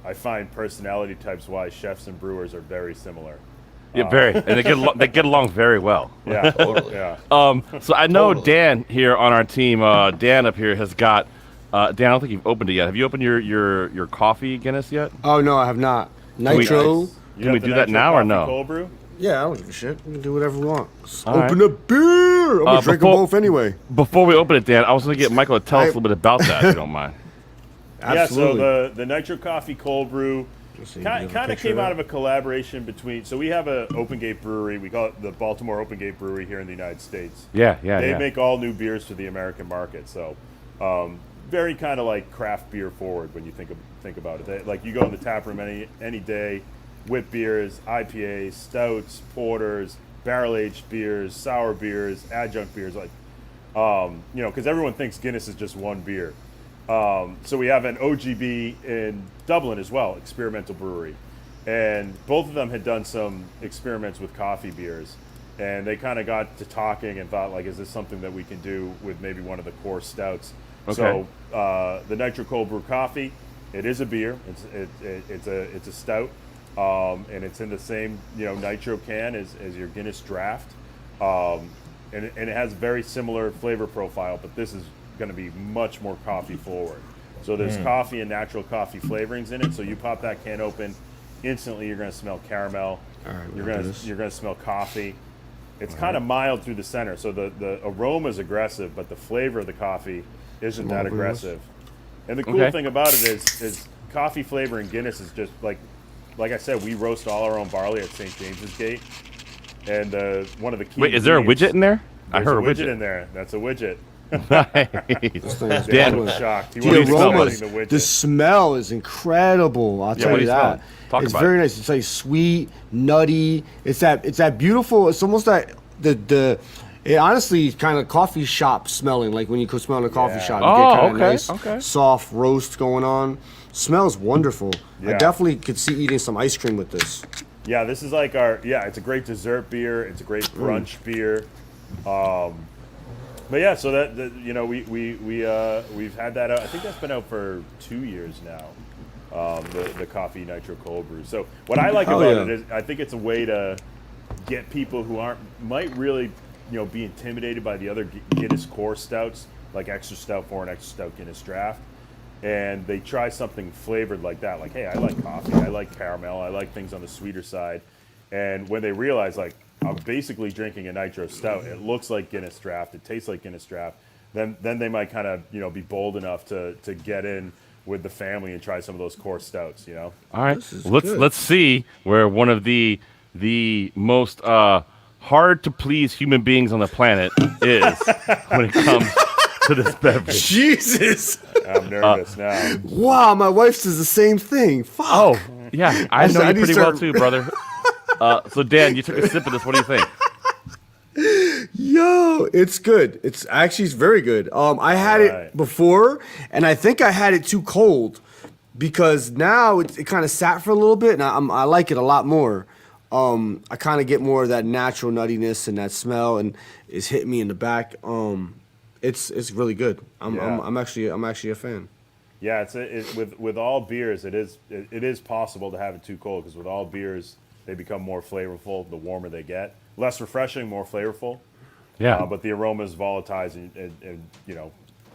I find personality types wise, chefs and brewers are very similar. Yeah, very, and they get along very well. Yeah, totally. Yeah. So I know Dan here on our team, Dan up here has got. Dan, I don't think you've opened it yet. Have you opened your coffee Guinness yet? Oh no, I have not. Nitro. Can we do that now or no? Cold brew? Yeah, I don't give a shit. We can do whatever we want. All Open a beer. I'm gonna drink them both anyway. Before we open it, Dan, I was gonna get Michael to tell us a little bit about that, if you don't mind. Absolutely. Yeah, so the Nitro Coffee Cold Brew kind of came out of a collaboration between. So we have a Open Gate Brewery. We call it the Baltimore Open Gate Brewery here in the United States. They make all new beers for the American market. So very kind of like craft beer forward when you think about it. Like you go in the tap room any day, whip beers, IPAs, stouts, porters, barrel aged beers, sour beers, adjunct beers, like you know, because everyone thinks Guinness is just one beer. So we have an OGB in Dublin as well, Experimental Brewery, and both of them had done some experiments with coffee beers, and they kind of got to talking and thought, like, is this something that we can do with maybe one of the core stouts? Okay. So the Nitro Cold Brew Coffee, it is a beer. It's a stout, and it's in the same, you know, nitro can as your Guinness Draft, and it has very similar flavor profile, but this is going to be much more coffee forward. So there's coffee and natural coffee flavorings in it. So you pop that can open, instantly you're going to smell caramel. All right, you're going to smell coffee. It's kind of mild through the center, so the aroma is aggressive, but the flavor of the coffee isn't that aggressive. And the cool thing about it is coffee flavor in Guinness is just like I said, we roast all our own barley at St. James's Gate, and one of the key. Wait, is there a widget in there? I heard a widget in there. That's a widget. Nice. Dan was shocked. He The aromas, the smell is incredible. I'll tell you that. It's very nice. It's like sweet, nutty. It's that beautiful. It's almost that it honestly kind of coffee shop smelling, like when you go smell in a coffee shop. You get kind of nice, soft roast going on. Smells wonderful. Yeah. I definitely could see eating some ice cream with this. Yeah, this is like it's a great dessert beer. It's a great brunch beer. But yeah, so that you know, we've had that out. I think that's been out for 2 years now. The coffee nitro cold brew. So what I like about it is I think it's a way to get people who might really, you know, be intimidated by the other Guinness core stouts, like extra stout 4 and extra stout Guinness Draft, and they try something flavored like that. Like, hey, I like coffee, I like caramel, I like things on the sweeter side. And when they realize, like, I'm basically drinking a nitro stout, it looks like Guinness Draft, it tastes like Guinness Draft, then they might kind of, you know, be bold enough to get in with the family and try some of those core stouts, you know. All right, let's see where one of the most hard to please human beings on the planet is when it comes to this beverage. Jesus, I'm nervous now. Wow, my wife says the same thing. Fuck. Oh yeah, I know you pretty well too, brother. So Dan, you took a sip of this. What do you think? Yo, it's good. It's very good. I had it before, and I think I had it too cold because now it kind of sat for a little bit, and I like it a lot more. I kind of get more of that natural nuttiness and that smell, and it's hitting me in the back. It's really good. I'm actually a fan. Yeah, with all beers, it is possible to have it too cold, because with all beers, they become more flavorful the warmer they get. Less refreshing, more flavorful. Yeah. But the aroma is volatile, and you know,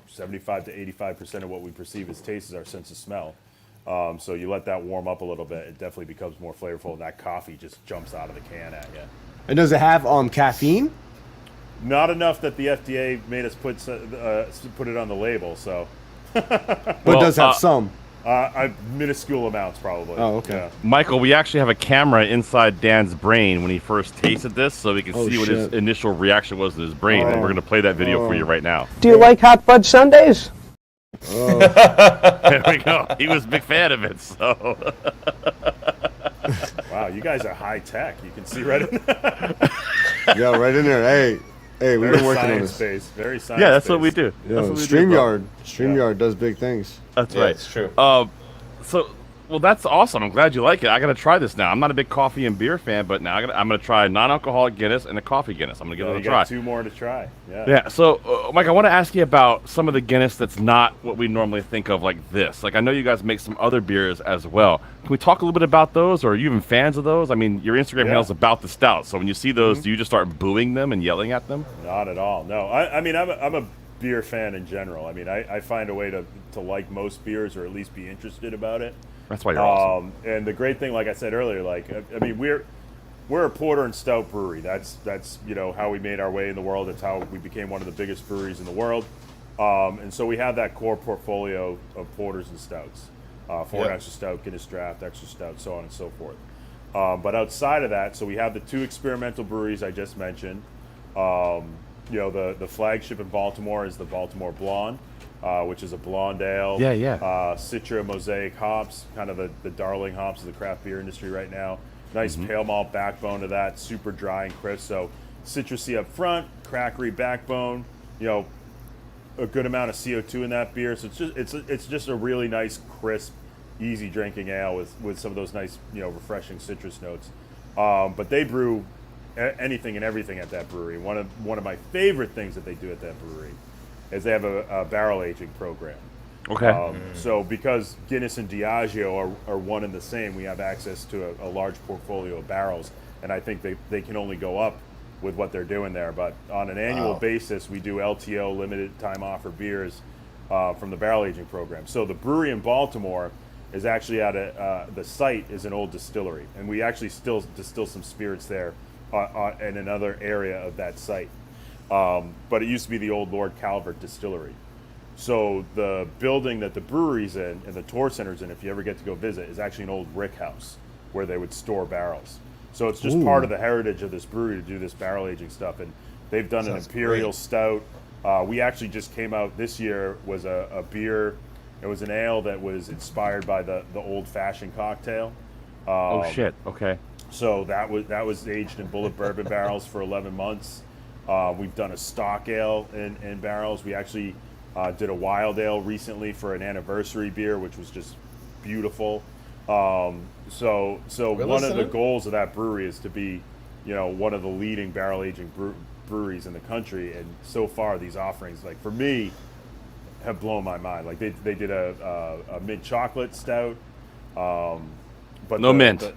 75 to 85% of what we perceive as taste is our sense of smell. So you let that warm up a little bit, it definitely becomes more flavorful, and that coffee just jumps out of the can at you. And does it have caffeine? Not enough that the FDA made us put it on the label. So, but it does have some. Minuscule amounts, probably. Oh, okay. Yeah. Michael, we actually have a camera inside Dan's brain when he first tasted this, so we can see what his initial reaction was in his brain, and we're going to play that video for you right now. Do you like hot fudge sundaes? There we go. He was a big fan of it, so. Wow, you guys are high tech. You can see right in Yeah, right in there. Hey, we've been working on this. Very science. Yeah, that's what we do. Yeah, That's what we do, StreamYard does big things. That's Yeah, right. it's true. Well, that's awesome. I'm glad you like it. I got to try this now. I'm not a big coffee and beer fan, but now I'm going to try non-alcoholic Guinness and a coffee Guinness. I'm going to give it a You try. got 2 more to try. Yeah. Yeah. So, Mike, I want to ask you about some of the Guinness that's not what we normally think of like this. Like, I know you guys make some other beers as well. Can we talk a little bit about those, or are you even fans of those? I mean, your Instagram handle is about the stout. So when you see those, do you just start booing them and yelling at them? Not at all. No. I mean, I'm a beer fan in general. I mean, I find a way to like most beers, or at least be interested about it. That's why you're awesome. And the great thing, like I said earlier, like I mean, we're a porter and stout brewery. That's how we made our way in the world. That's how we became one of the biggest breweries in the world. And so we have that core portfolio of porters and stouts, foreign extra stout, Guinness Draft, extra stout, so on and so forth. But outside of that, so we have the 2 experimental breweries I just mentioned. The flagship in Baltimore is the Baltimore Blonde, which is a blonde ale. Citra Mosaic hops, kind of the darling hops of the craft beer industry right now. Nice pale malt backbone to that, super dry and crisp. So citrusy up front, crackery backbone. A good amount of CO2 in that beer. So it's just a really nice, crisp, easy drinking ale with some of those nice refreshing citrus notes. But they brew anything and everything at that brewery. One of my favorite things that they do at that brewery is they have a barrel aging program. Okay. So because Guinness and Diageo are one and the same, we have access to a large portfolio of barrels, and I think they can only go up with what they're doing there. But on an annual basis, we do LTO, limited time offer beers from the barrel aging program. So the brewery in Baltimore is actually the site is an old distillery, and we actually still distill some spirits there in another area of that site. But it used to be the old Lord Calvert distillery. So the building that the brewery's in and the tour center's in, if you ever get to go visit, is actually an old rick house where they would store barrels. So it's just part of the heritage of this brewery to do this barrel aging stuff. And they've done an imperial stout. We actually just came out this year was a beer. It was an ale that was inspired by the old fashioned cocktail. Oh shit. Okay. So that was aged in bullet bourbon barrels for 11 months. We've done a stock ale in barrels. We actually did a wild ale recently for an anniversary beer, which was just beautiful. So one of the goals of that brewery is to be, one of the leading barrel aging breweries in the country. And so far, these offerings, like for me, have blown my mind. Like they did a mint chocolate stout, but no mint.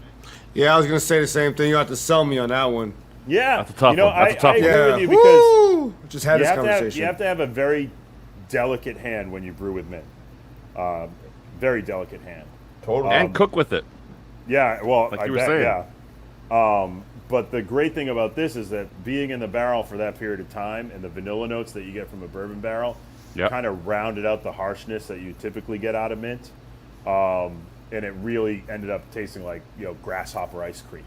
Yeah, I was gonna say the same thing. You have to sell me on that one. Yeah, that's a tough one. That's a tough I one. agree with you because just had this conversation. You have to have a very delicate hand when you brew with mint. Very delicate hand. Totally. And cook with it. Yeah, well, like I you were bet, saying. yeah. But the great thing about this is that being in the barrel for that period of time and the vanilla notes that you get from a bourbon barrel kind of rounded out the harshness that you typically get out of mint. And it really ended up tasting like, grasshopper ice cream.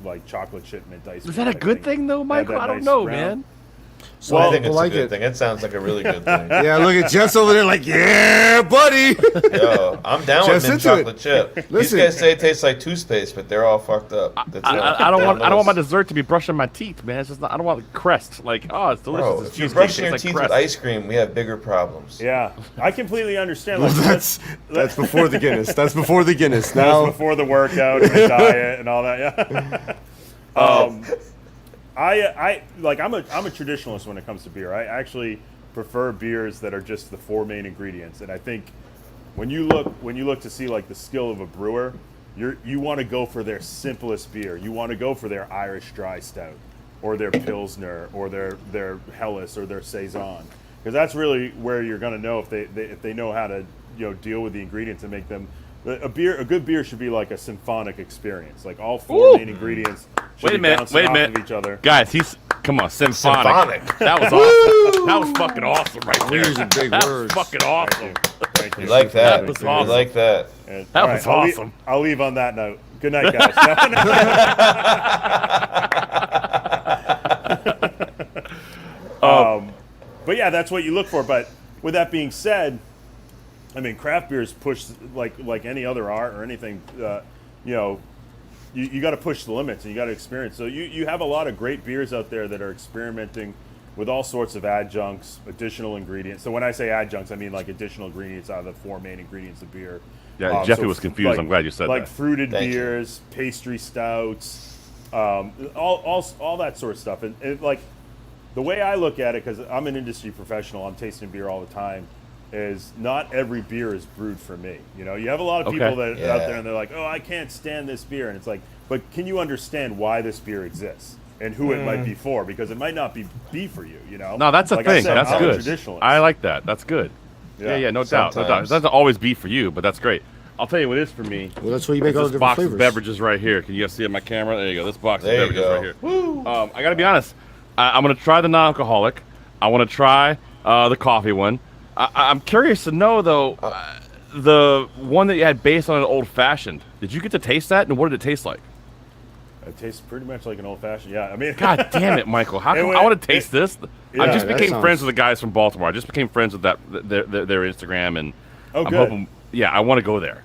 Like chocolate chip mint ice cream. Is that a good thing though, Michael? I don't know, man. So I think it's a good thing. It sounds like a really good thing. Yeah, look at Jess over there like, yeah, buddy. Yo, I'm down with mint chocolate chip. Listen. These guys say it tastes like toothpaste, but they're all fucked up. I don't want my dessert to be brushing my teeth, man. It's just not, I don't want the crest. Like, oh, it's delicious. Bro, It's if you're cheesecake, brushing it's your like teeth crest. with ice cream, we have bigger problems. Yeah, I completely understand. Well, Like, that's before the Guinness. That's before the Guinness. Now that's before the workout and the diet and all that. Yeah. I'm a traditionalist when it comes to beer. I actually prefer beers that are just the 4 main ingredients. And I think when you look to see like the skill of a brewer, you want to go for their simplest beer. You want to go for their Irish dry stout, or their Pilsner, or their Helles, or their Saison, because that's really where you're going to know if they know how to deal with the ingredients and make them. A good beer should be like a symphonic experience. Like all 4 main ingredients should be bouncing off of each other. Guys, come on, symphonic. That was awesome. That was fucking awesome right there. These are big that words. was fucking awesome. Thank you. We like that. That was We awesome. like that. And, That all was right, awesome. I'll leave on that note. Good night, guys. But yeah, that's what you look for. But with that being said, I mean, craft beer is pushed like any other art or anything. You know, you got to push the limits and you got to experience. So you have a lot of great beers out there that are experimenting with all sorts of adjuncts, additional ingredients. So when I say adjuncts, I mean like additional ingredients out of the 4 main ingredients of beer. Yeah, Jeffy was confused. Like, I'm glad you said like that. Fruited beers, pastry stouts, all that sort of stuff. And like the way I look at it, because I'm an industry professional, I'm tasting beer all the time, is not every beer is brewed for me. You know, you have a lot of people that out there and they're like, oh, I can't stand this beer. And it's like, but can you understand why this beer exists? And who it might be for, because it might not be for you, you know? No, that's a like thing. I said, That's I'm a good. traditionalist. I like that. That's good. Yeah, no doubt. No doubt. It doesn't always be for you, but that's great. I'll tell you what it is for me. Well, that's what you make all the this different box flavors. of beverages right here. Can you guys see it on my camera? There you go. This box There of you beverages go. right here. I got to be honest. I'm going to try the non-alcoholic. I want to try the coffee one. I'm curious to know, though, the one that you had based on an old-fashioned. Did you get to taste that, and what did it taste like? It tastes pretty much like an old-fashioned. Yeah, I mean, God damn it, Michael! How come I want to taste this? I just that became sounds- friends with the guys from Baltimore. I just became friends with their Instagram, and Oh, I'm good. hoping. Yeah, I want to go there.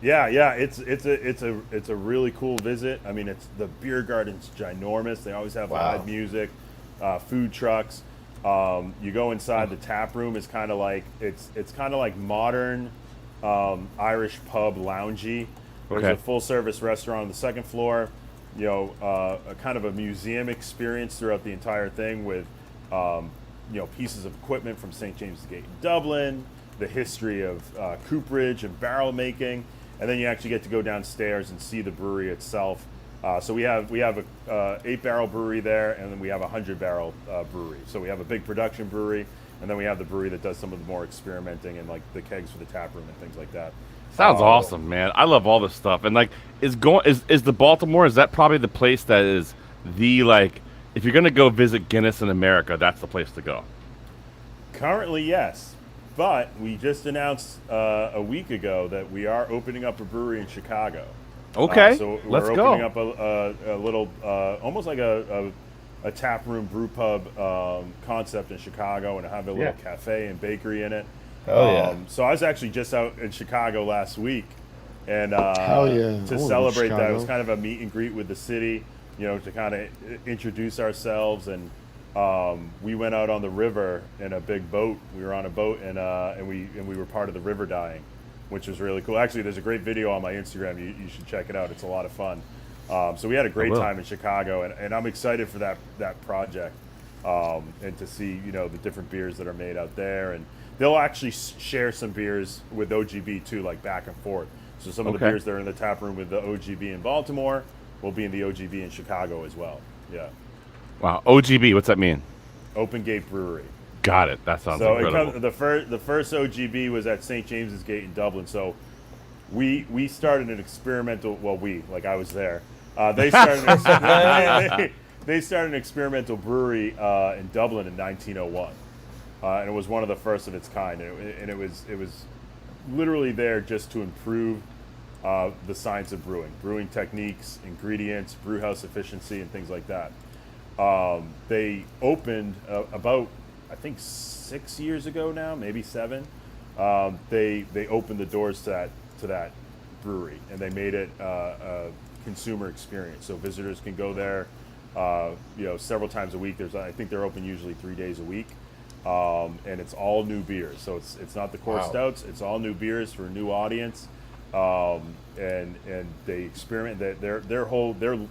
Yeah, it's a really cool visit. I mean, it's the beer garden's ginormous. They always have live music, food trucks. You go inside the tap room. It's kind of like it's kind of like modern Irish pub loungy. There's Okay. a full service restaurant on the second floor. You know, a kind of a museum experience throughout the entire thing with pieces of equipment from St. James's Gate in Dublin, the history of cooperage and barrel making, and then you actually get to go downstairs and see the brewery itself. So we have a 8-barrel brewery there, and then we have a 100-barrel brewery. So we have a big production brewery, and then we have the brewery that does some of the more experimenting and like the kegs for the tap room and things like that. Sounds awesome, man. I love all this stuff. And like, is the Baltimore? Is that probably the place that is the like? If you're gonna go visit Guinness in America, that's the place to go. Currently, yes, but we just announced a week ago that we are opening up a brewery in Chicago. Okay, so let's we're go. opening up a little, almost like a tap room brew pub concept in Chicago, and have a little cafe and bakery in it. So I was actually just out in Chicago last week, and to celebrate that, it was kind of a meet and greet with the city, you know, to kind of introduce ourselves. And we went out on the river in a big boat. We were on a boat, and we were part of the river dying, which was really cool. Actually, there's a great video on my Instagram. You should check it out. It's a lot of fun. So we had a great time in Chicago, and I'm excited for that project, and to see, you know, the different beers that are made out there. And they'll actually share some beers with OGB too, like back and forth. So some of the beers that are in the tap room with the OGB in Baltimore will be in the OGB in Chicago as well. Yeah. Wow, OGB, what's that mean? Open Gate Brewery. Got it. That sounds incredible. The first OGB was at St. James's Gate in Dublin. So we started an experimental. Well, I was there. They started they started an experimental brewery in Dublin in 1901, and it was one of the first of its kind. And it was literally there just to improve the science of brewing techniques, ingredients, brew house efficiency, and things like that. They opened about, I think, 6 years ago now, maybe 7. They opened the doors to that brewery, and they made it a consumer experience, so visitors can go there, several times a week. I think they're open usually 3 days a week, and it's all new beers. So it's not the core stouts; it's all new beers for a new audience. And they experiment. Their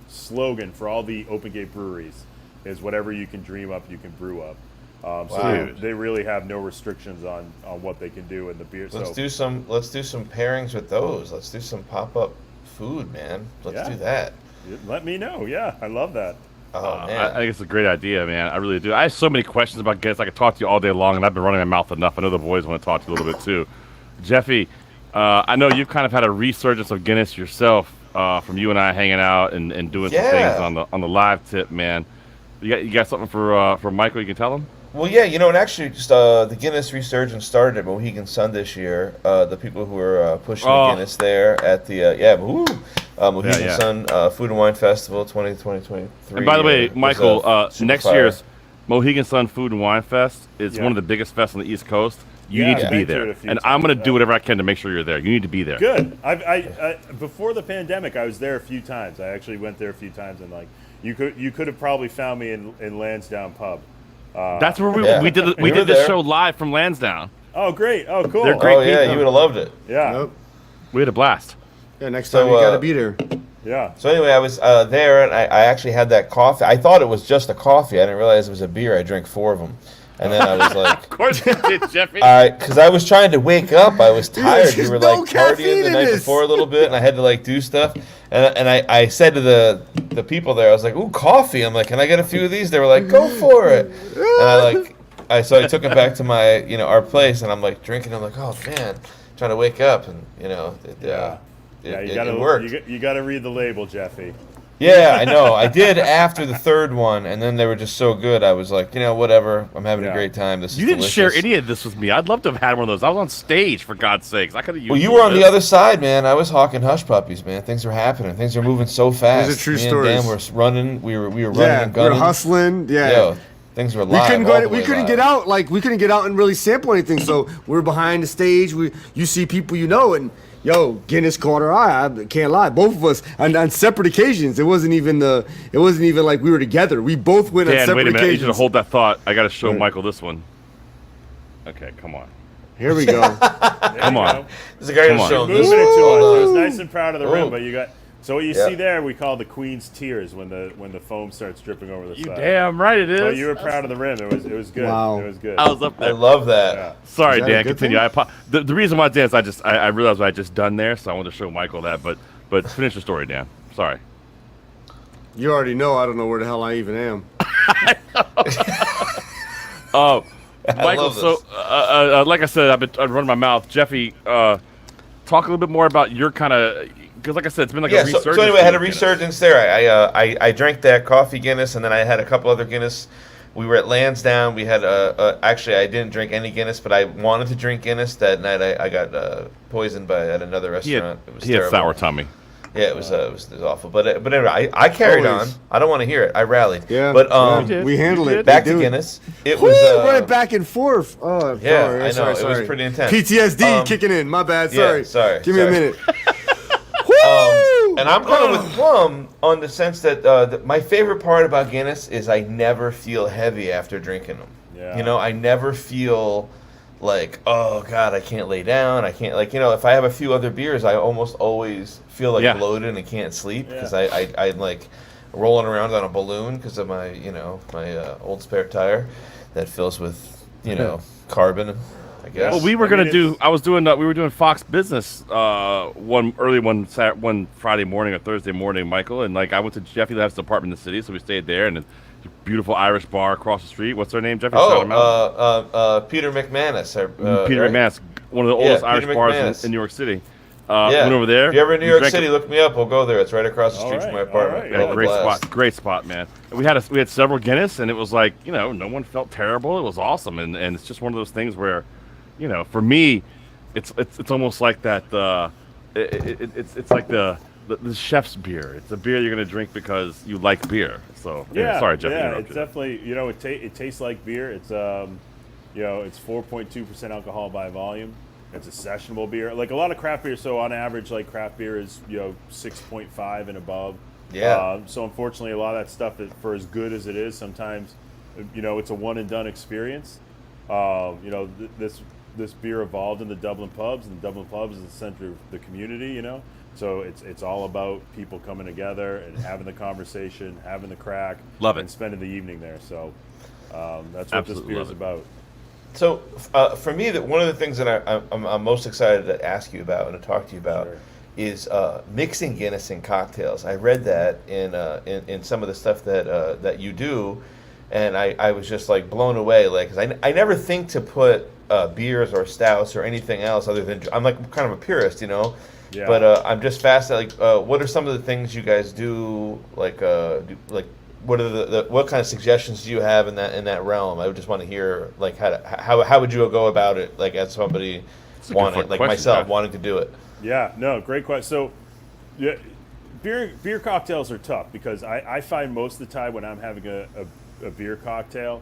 slogan for all the Open Gate breweries is whatever you can dream up, you can brew up. So they really have no restrictions on what they can do in the beer. Let's do some pairings with those. Let's do some pop-up food, man. Let's do that. Let me know. Yeah, I love that. Oh man, I think it's a great idea, man. I really do. I have so many questions about Guinness. I could talk to you all day long, and I've been running my mouth enough. I know the boys want to talk to you a little bit too. Jeffy, I know you've kind of had a resurgence of Guinness yourself from you and I hanging out and doing some things on the live tip, man. You got something for Michael? You can tell him. Well, yeah, and actually, just the Guinness resurgence started at Mohegan Sun this year. The people who were pushing the Guinness there at the Mohegan Sun Food and Wine Festival 2023. And by the way, Michael, next year's Mohegan Sun Food and Wine Fest is one of the biggest fests on the East Coast. You Yeah, need to I've be been to it there, a few and I'm times. going to do whatever I can to make sure you're there. You need to be there. Good. I before the pandemic, I was there a few times. I actually went there a few times, and like you could have probably found me in Lansdowne Pub. That's where we did We were this there. show live from Lansdowne. Oh, great. Oh, cool. They're great Oh yeah, people. you would have loved it. Yeah. Yep. We had a blast. Yeah, next So, time you gotta be there. Yeah. So anyway, I was there, and I actually had that coffee. I thought it was just a coffee. I didn't realize it was a beer. I drank 4 of them, and then I was like, Of course you did, Jeffy. because I was trying to wake up. I was tired. We there's were no like caffeine partying the in night this. before a little bit, and I had to like do stuff. And I said to the people there, I was like, "Ooh, coffee!" I'm like, "Can I get a few of these?" They were like, "Go for it!" And I took it back to my our place, and I'm like drinking. I'm like, "Oh man," trying to wake up, and it worked. You got to read the label, Jeffy. Yeah, I know. I did after the 3rd one, and then they were just so good. I was like, whatever. I'm having a great time. This You is didn't share delicious. any of this with me. I'd love to have had one of those. I was on stage, for God's sakes. I could have used. Well, you a were on little the bit. other side, man. I was hawking hush puppies, man. Things were happening. Things are moving so fast. These are true Me stories. and Dan were running. We were running Yeah, and we were gunning. hustling. Yeah. Yo, things were We live. couldn't all go. the We way couldn't live. get out. Like we couldn't get out and really sample anything. So we were behind the stage. You see people and Guinness caught our eye. I can't lie. Both of us on separate occasions. It wasn't even like we were together. We both went on Dan, separate wait a minute. I need you to occasions. hold that thought. I got to show Right. Michael this one. Okay, come on. Here we go. Come on. There's a guy Come who's on. showing Moving this. it to us. It was Hold on. nice and proud of the rim, Ooh. but you got. So what you Yeah. see there, we call the Queen's tears when the foam starts dripping over the You side. damn right it is. But you were proud of the rim. It was good. Wow. It was good. I was up I there. love that. Yeah. Sorry, Is that a Dan. good Continue. thing? The reason why, Dan, is I realized what I just done there, so I wanted to show Michael that. But finish the story, Dan. Sorry. You already know. I don't know where the hell I even am. Oh, Michael. love So, like I said, I've running my mouth. Jeffy, talk a little bit more about your kind of, because like I said, it's been like a Yeah, resurgence. so anyway, I had a for Guinness. resurgence there. I drank that coffee Guinness, and then I had a couple other Guinness. We were at Lansdowne. We had actually, I didn't drink any Guinness, but I wanted to drink Guinness that night. I got poisoned at another restaurant. It was He had terrible. sour tummy. Yeah, it was awful. But anyway, I carried Always. on. I don't want to hear it. I rallied. Yeah. But yeah, did. we handled You it. did. back We to do. Guinness. It Woo, was running back and forth. Oh, Yeah, sorry, I know. sorry, It was sorry. pretty intense. PTSD kicking in. My bad. Yeah, Sorry. sorry, Give me sorry. a minute. Woo! And I'm kind of with Plum on the sense that my favorite part about Guinness is I never feel heavy after drinking them. Yeah. I never feel like, oh God, I can't lay down. I can't if I have a few other beers, I almost always feel like Yeah. bloated and can't sleep because Yeah. I'm like rolling around on a balloon because of my my old spare tire that fills with carbon, I guess. Well, we were we were doing Fox Business one Friday morning or Thursday morning, Michael, and like I went to Jeffy Lab's apartment in the city, so we stayed there, and it's a beautiful Irish bar across the street. What's their name, Jeffy? Shout 'em out. Peter McManus. Peter right? McManus, one of the oldest Peter Irish bars McManus. in New York City. Yeah. Went over there. If you're ever in New we York drank City, a- look me up. We'll go there. It's right across the All street from my right, apartment. all Yeah, right. great Blast. spot, man. And we had several Guinness, and it was like no one felt terrible. It was awesome, and it's just one of those things where, for me, it's almost like that. It's like the chef's beer. It's a beer you're gonna drink because you like beer. So Yeah, sorry, Jeff. yeah, interrupted it's definitely it tastes like beer. It's it's 4.2% alcohol by volume. It's a sessionable beer, like a lot of craft beer. So on average, like craft beer is 6.5 and above. Yeah. So unfortunately, a lot of that stuff, for as good as it is, sometimes it's a one and done experience. This beer evolved in the Dublin pubs, and the Dublin pubs is the center of the community. So it's all about people coming together and having the conversation, having the crack, Love it. and spending the evening there. So that's what Absolutely this beer love is it. about. So for me, one of the things that I'm most excited to ask you about and to talk to you about Sure. is mixing Guinness in cocktails. I read that in some of the stuff that you do, and I was just like blown away. Like, 'cause I never think to put beers or stouts or anything else other than I'm like kind of a purist, Yeah. But I'm just fascinated. Like, what are some of the things you guys do? Like, what are what kind of suggestions do you have in that realm? I would just want to hear like how would you go about it? Like as somebody a good wanting, like question, myself, Jeff. wanting to do it. Yeah, no, great question. So, yeah, beer cocktails are tough because I find most of the time when I'm having a beer cocktail,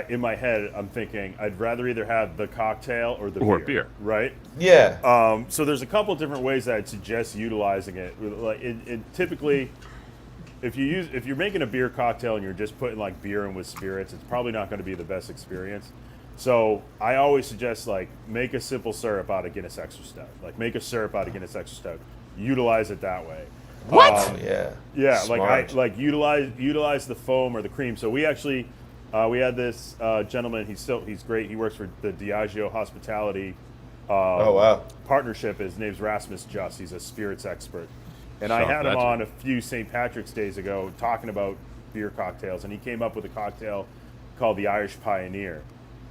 in my head, I'm thinking I'd rather either have the cocktail or the beer, right? Yeah. So there's a couple different ways that I'd suggest utilizing it. Like it typically, if you're making a beer cocktail and you're just putting like beer in with spirits, it's probably not going to be the best experience. So I always suggest like make a simple syrup out of Guinness Extra Stout. Like make a syrup out of Guinness Extra Stout. Utilize it that way. What? Yeah. Yeah, Smart. like utilize the foam or the cream. So we actually we had this gentleman. He's great. He works for the Diageo Hospitality partnership. His name's Rasmus Just. He's a spirits expert. And I had him on a few St. Patrick's days ago talking about beer cocktails, and he came up with a cocktail called the Irish Pioneer,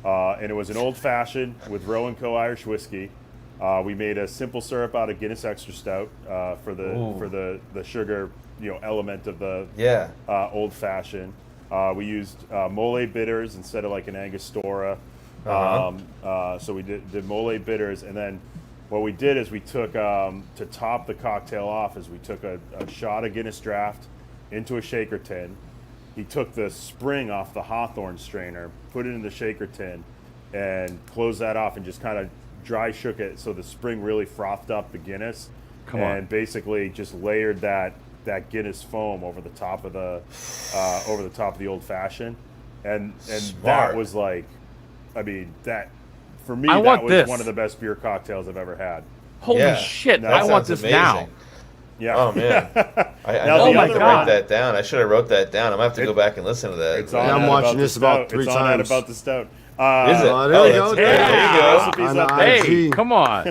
and it was an old fashioned with Roe & Co. Irish whiskey. We made a simple syrup out of Guinness Extra Stout for the sugar element of the old fashioned. We used mole bitters instead of like an Angostura. So we did mole bitters, and then what we did is we took to top the cocktail off is we took a shot of Guinness Draft into a shaker tin. He took the spring off the Hawthorne strainer, put it in the shaker tin, and closed that off and just kind of dry shook it so the spring really frothed up the Guinness. And basically just layered that Guinness foam over the top of the old fashioned, and that was like, I mean, that for me that was one of the best beer cocktails I've ever had. Holy shit! I want this now. Yeah. Oh man. I might have to write that down. I should have wrote that down. I'm gonna have to go back and listen to that. It's on I'm watching this about 3 it's times. About the stout. Is it? There you go. There you go. Hey, come on.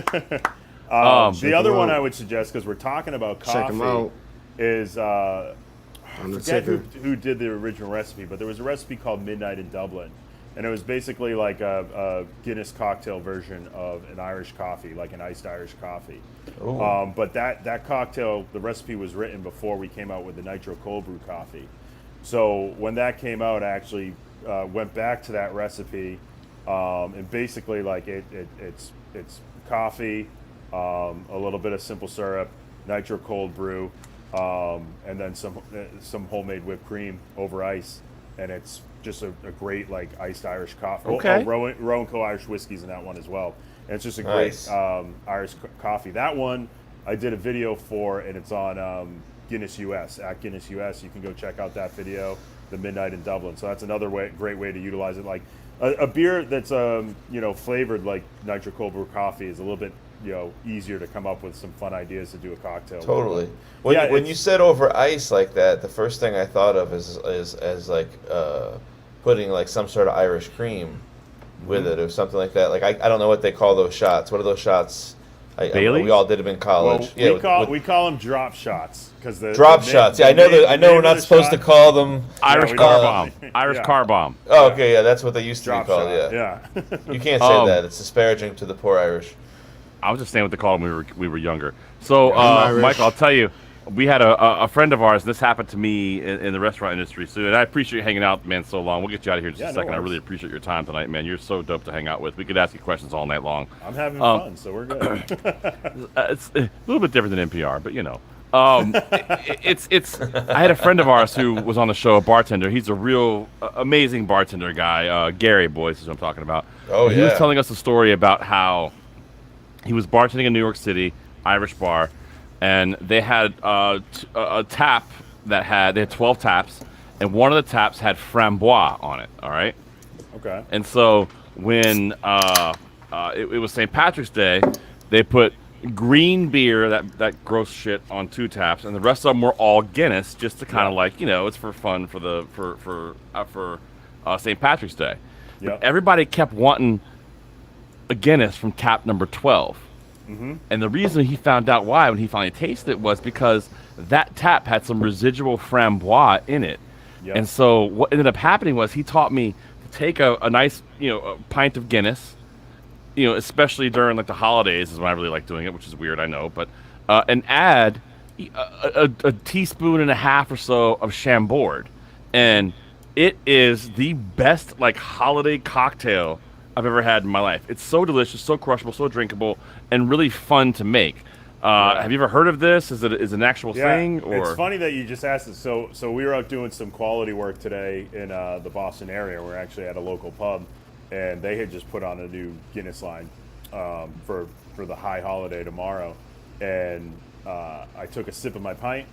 The other one I would suggest, because we're talking about Check 'em coffee, out. is I the forget ticker. who did the original recipe, but there was a recipe called Midnight in Dublin, and it was basically like a Guinness cocktail version of an Irish coffee, like an iced Irish coffee. But that cocktail, the recipe was written before we came out with the nitro cold brew coffee. So when that came out, I actually went back to that recipe, and basically like it's coffee, a little bit of simple syrup, nitro cold brew, and then some homemade whipped cream over ice, and it's just a great like iced Irish coffee. Okay. Roe & Co. Irish whiskey's in that one as well, and it's just a great Irish coffee. That one I did a video for, and it's on Guinness US at Guinness US. You can go check out that video, the Midnight in Dublin. So that's another great way to utilize it. Like a beer that's flavored like nitro cold brew coffee is a little bit easier to come up with some fun ideas to do a cocktail. Totally. When you said over ice like that, the first thing I thought of is like putting like some sort of Irish cream with it or something like that. Like I don't know what they call those shots. What are those shots? We all did them in college. Well, we call them drop shots because the drop shots. Yeah, I know we're not supposed to call them Irish car bomb. Irish car bomb. Oh, okay, yeah, that's what they used to drop be called. shot. Yeah. You can't say that. It's disparaging to the poor Irish. I was just saying what they called them when we were younger. So, Irish. Mike, I'll tell you, we had a friend of ours. This happened to me in the restaurant industry. So, and I appreciate you hanging out, man, so long. We'll get you out of here in just a second. I really appreciate your time tonight, man. You're so dope to hang out with. We could ask you questions all night long. I'm having fun, so we're good. It's a little bit different than NPR, but it's. I had a friend of ours who was on the show, a bartender. He's a real amazing bartender guy. Gary Boyce is what I'm talking about. Oh, He was telling us a story about how he was bartending in New York City, Irish bar, and they had a tap they had 12 taps, and one of the taps had framboise on it. All right. Okay. And so when it was St. Patrick's Day, they put green beer, that gross shit, on 2 taps, and the rest of them were all Guinness, just to kind of like it's for fun for St. Patrick's Day. Yep. Everybody kept wanting a Guinness from tap number 12. Mm-hmm. And the reason he found out why when he finally tasted it was because that tap had some residual framboise in it. Yep. And so what ended up happening was he taught me to take a nice, a pint of Guinness, especially during like the holidays is when I really like doing it, which is weird, I know, but and add a teaspoon and a half or so of Chambord. And it is the best like holiday cocktail I've ever had in my life. It's so delicious, so crushable, so drinkable, and really fun to make. Have you ever heard of this? Is it an actual thing? Or it's funny that you just asked it. So we were out doing some quality work today in the Boston area. We're actually at a local pub, and they had just put on a new Guinness line for the high holiday tomorrow. And I took a sip of my pint,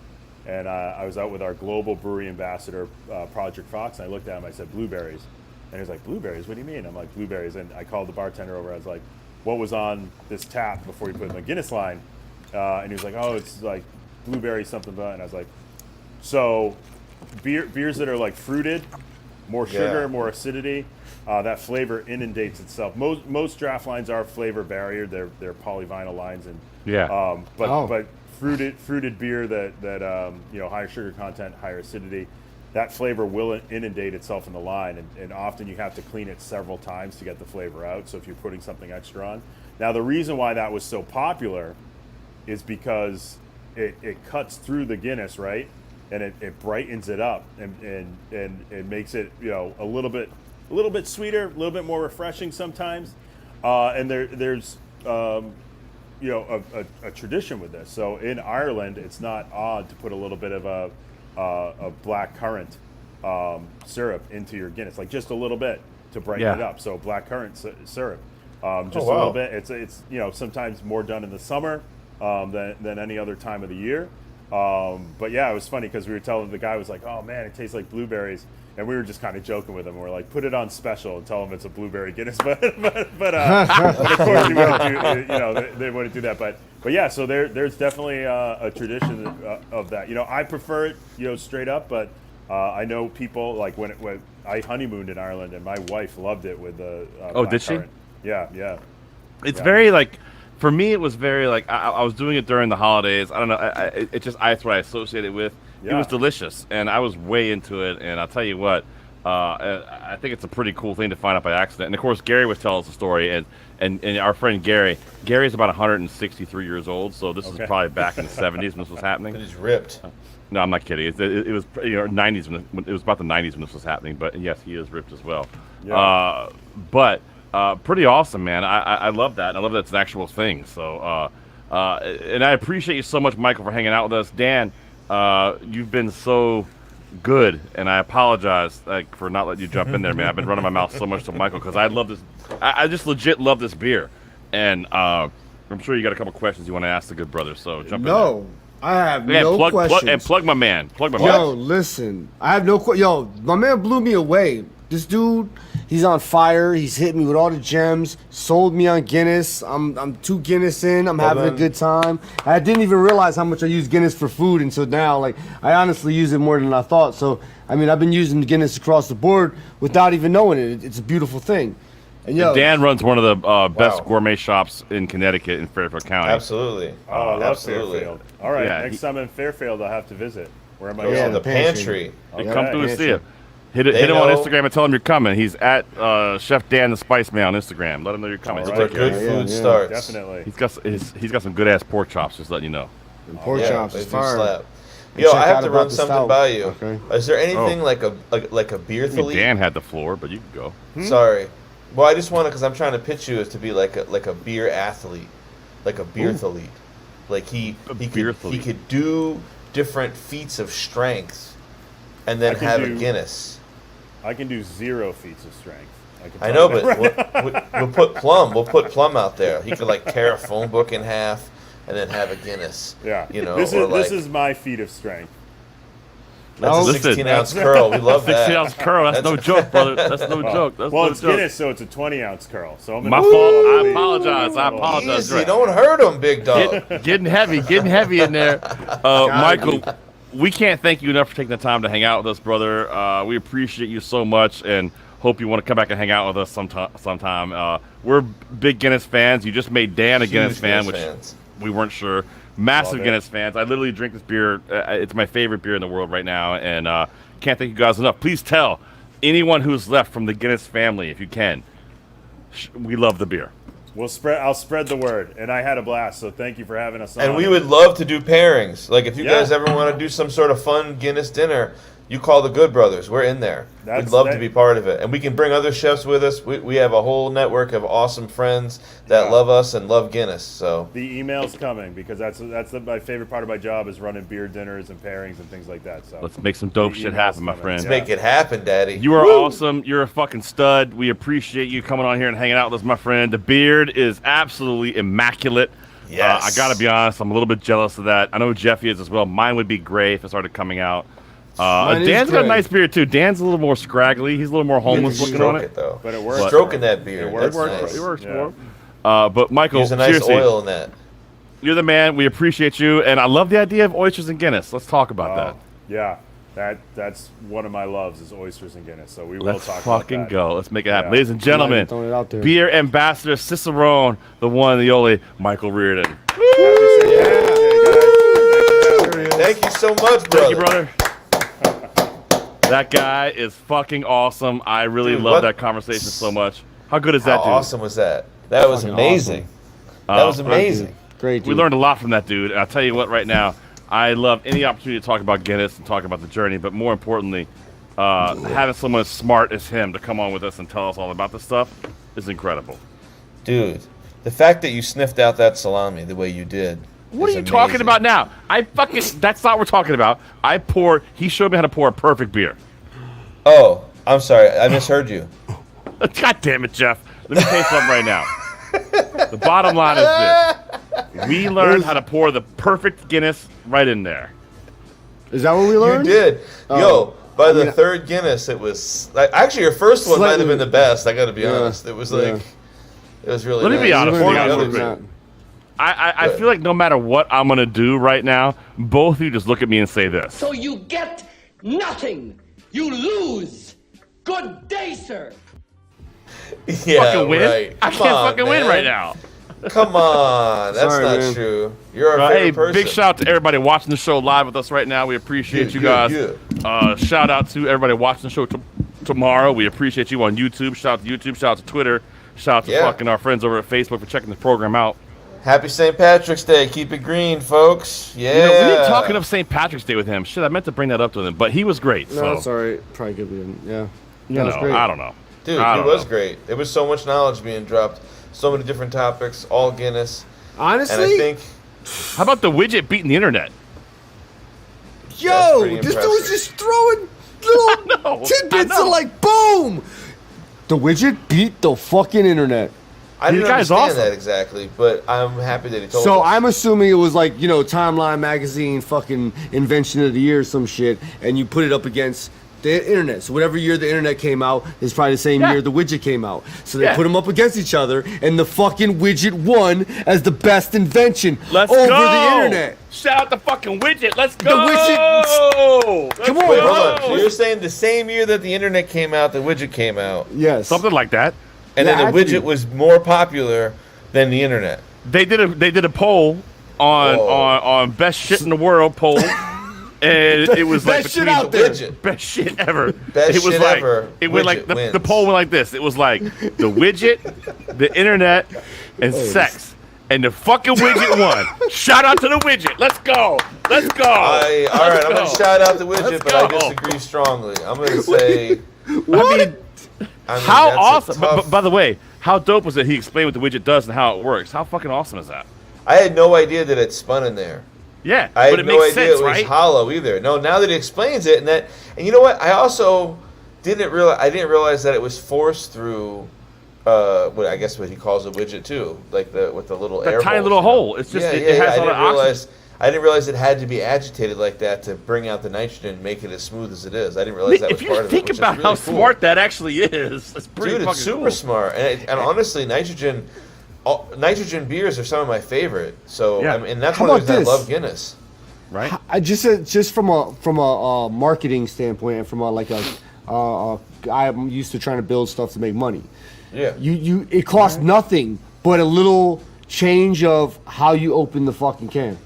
and I was out with our global brewery ambassador, Project Fox, and I looked at him. I said, "Blueberries," and he was like, "Blueberries? What do you mean?" I'm like, "Blueberries." And I called the bartender over. I was like, "What was on this tap before you put it in the Guinness line?" And he was like, "Oh, it's like blueberry something." And I was like, "So beers that are like fruited, more sugar, more acidity, that flavor inundates itself. Most draft lines are flavor barrier. They're polyvinyl lines, and but fruited beer that higher sugar content, higher acidity, that flavor will inundate itself in the line, and often you have to clean it several times to get the flavor out. So if you're putting something extra on, now the reason why that was so popular is because it cuts through the Guinness, right? And it brightens it up and it makes it a little bit sweeter, a little bit more refreshing sometimes. And there's a tradition with this. So in Ireland, it's not odd to put a little bit of a black currant syrup into your Guinness, like just a little bit to brighten it up. So black currant syrup, just a little bit. It's sometimes more done in the summer than any other time of the year. But yeah, it was funny because we were telling the guy was like, "Oh man, it tastes like blueberries," and we were just kind of joking with him. We're like, "Put it on special and tell him it's a blueberry Guinness." But of course we wouldn't do, they wouldn't do that. But yeah, so there's definitely a tradition of that. I prefer it straight up, but I know people like when I honeymooned in Ireland and my wife loved it with the did she? Yeah. It's very like. For me, it was very like I was doing it during the holidays. I don't know. That's what I associate it with. Yeah. It was delicious, and I was way into it. And I'll tell you what, I think it's a pretty cool thing to find out by accident. And of course, Gary was telling us the story, and our friend Gary's about 163 years old, so this is probably back in the 70s when this was happening. And he's ripped. No, I'm not kidding. It was 90s when it was about the 90s when this was happening. But yes, he is ripped as well. Yeah. Pretty awesome, man. I love that. I love that it's an actual thing. So, and I appreciate you so much, Michael, for hanging out with us. Dan, you've been so good, and I apologize for not letting you jump in there, man. I've been running my mouth so much to Michael because I love this. I just legit love this beer, and I'm sure you got a couple questions you want to ask the good brother. So jump in. No, I have no questions. Plug my man. Yo, listen, I have no questions. Yo, my man blew me away. This dude, he's on fire. He's hit me with all the gems. Sold me on Guinness. I'm 2 Guinness in. I'm having a good time. I didn't even realize how much I use Guinness for food until now. Like, I honestly use it more than I thought. So, I mean, I've been using Guinness across the board without even knowing it. It's a beautiful thing. And Dan runs one of the best gourmet shops in Connecticut in Fairfield County. Absolutely. Oh, I love Fairfield. All right, next time in Fairfield, I'll have to visit. Where am I going? The pantry. Come through and see it. Hit him on Instagram and tell him you're coming. He's at Chef Dan the Spice Man on Instagram. Let him know you're coming. That's where good food starts. Definitely. He's got some good ass pork chops. Just letting you know. And pork chops is fire. Yo, I have to run something by you. Okay. Is there anything like a beer thalite? Dan had the floor, but you can go. Sorry. Well, I just want to, because I'm trying to pitch you as to be like a beer athlete, like a beer thalite. Like he could do different feats of strength, and then have a Guinness. I can do 0 feats of strength. I know, but we'll put Plum. We'll put Plum out there. He could tear a phone book in half and then have a Guinness. Yeah, this is my feat of strength. That's a 16-ounce curl. We love that. 16-ounce curl. That's no joke, brother. That's no joke. It's Guinness, so it's a 20-ounce curl. So my fault. I apologize. Easy. Don't hurt him, big dog. Getting heavy in there. Michael, we can't thank you enough for taking the time to hang out with us, brother. We appreciate you so much, and hope you want to come back and hang out with us sometime. We're big Guinness fans. You just made Dan a Guinness fan, which we weren't sure. Massive Guinness fans. I literally drink this beer. It's my favorite beer in the world right now, and can't thank you guys enough. Please tell anyone who's left from the Guinness family, if you can, we love the beer. I'll spread the word, and I had a blast. So thank you for having us on. And we would love to do pairings. Like if you guys ever want to do some sort of fun Guinness dinner, You call the Good Brothers. We're in there. We'd love to be part of it. And we can bring other chefs with us. We have a whole network of awesome friends that love us and love Guinness. So the email's coming because that's my favorite part of my job is running beer dinners and pairings and things like that. So let's make some dope shit happen, my friend. Let's make it happen, Daddy. You are awesome. You're a fucking stud. We appreciate you coming on here and hanging out with us, my friend. The beard is absolutely immaculate. Yes. I got to be honest. I'm a little bit jealous of that. I know Jeffy is as well. Mine would be gray if it started coming out. Dan's got a nice beard too. Dan's a little more scraggly. He's a little more homeless looking on it. Though. But it works. Stroking that beard. It works. Nice. It works for him. But Michael, use a nice oil in that. You're the man. We appreciate you, and I love the idea of oysters and Guinness. Let's talk about that. Yeah, that's one of my loves is oysters and Guinness. So we will Let's talk about fucking that. go. Let's make it happen, ladies and gentlemen. Throwing it out there. Beer ambassador Cicerone, the one, the only Michael Reardon. Thank you so much, brother. Thank you, brother. That guy is fucking awesome. I really love that conversation so much. How good is that, dude? How awesome was that? That was amazing. That was amazing. Great, dude. We learned a lot from that dude. And I'll tell you what, right now, I love any opportunity to talk about Guinness and talk about the journey, but more importantly, having someone as smart as him to come on with us and tell us all about this stuff is incredible. Dude, the fact that you sniffed out that salami the way you did. What are you talking about now? That's not what we're talking about. He showed me how to pour a perfect beer. Oh, I'm sorry. I misheard you. God damn it, Jeff. Let me tell you something right now. The bottom line is this. We learned how to pour the perfect Guinness right in there. Is that what we learned? You did. Yo, by the third Guinness, it was... actually, your first one might have been the best. I got to be honest. It was like... It was really Let me be honest. nice. I feel like no matter what I'm going to do right now, both of you just look at me and say this. So you get nothing. You lose. Good day, sir. Yeah, fucking win? right. I can't fucking win right now. Come on. That's Sorry, not man. true. You're our favorite person. Big shout out to everybody watching the show live with us right now. We appreciate you guys. Shout out to everybody watching the show tomorrow. We appreciate you on YouTube. Shout out to YouTube. Shout out to Twitter. Shout out to fucking our friends over at Facebook for checking the program out. Happy St. Patrick's Day. Keep it green, folks. Yeah. You know, we didn't talking of St. Patrick's Day with him. Shit, I meant to bring that up to him, but he was great. No, that's all right. Probably good with him. Yeah. You know, great. I don't know. Dude, he was great. There was so much knowledge being dropped. So many different topics, all Guinness. Honestly? And I think... How about the widget beating the internet? Yo, this dude was just throwing little tidbits of like, boom! The widget beat the fucking internet. I didn't understand that exactly, but I'm happy that he told us. So I'm assuming it was like, Timeline Magazine fucking invention of the year or some shit, and you put it up against the internet. So whatever year the internet came out is probably the same year the widget came out. So they put them up against each other, and the fucking widget won as the best invention over the internet. Shout out the fucking widget. Let's go. The widget. Come on, Wait, hold on. So you're saying the same year that the internet came out, the widget came out? Yes. Something like that. And then the widget was more popular than the internet. They did a poll on best shit in the world poll. And it was like best shit out there. Best shit ever. Best it was shit like, ever. It went like the poll went like this. It was like the widget, the internet, and sex. And the fucking widget won. Shout out to the widget. Let's go. Let's go. All right, I'm going to shout out the widget, but I disagree strongly. I'm going to say... What? I mean, how that's awesome. tough- But by the way, how dope was it? He explained what the widget does and how it works. How fucking awesome is that? I had no idea that it spun in there. Yeah, I but had it no makes idea sense, it was right? hollow either. No, now that he explains it, and you know what? I also didn't realize that it was forced through what I guess what he calls a widget too, like with the little air tiny holes, little hole. It's just it has a lot of oxygen. I didn't realize it had to be agitated like that to bring out the nitrogen and make it as smooth as it is. I didn't realize that was part of it. If you think about how smart that actually is, it's pretty Dude, fucking it's super cool. smart. And honestly, nitrogen beers are some of my favorite. So Yeah. I mean, and that's How one of the about reasons I this? love Guinness. Right? I just from a marketing standpoint and from I'm used to trying to build stuff to make money. Yeah. It costs nothing but a little change of how you open the fucking can.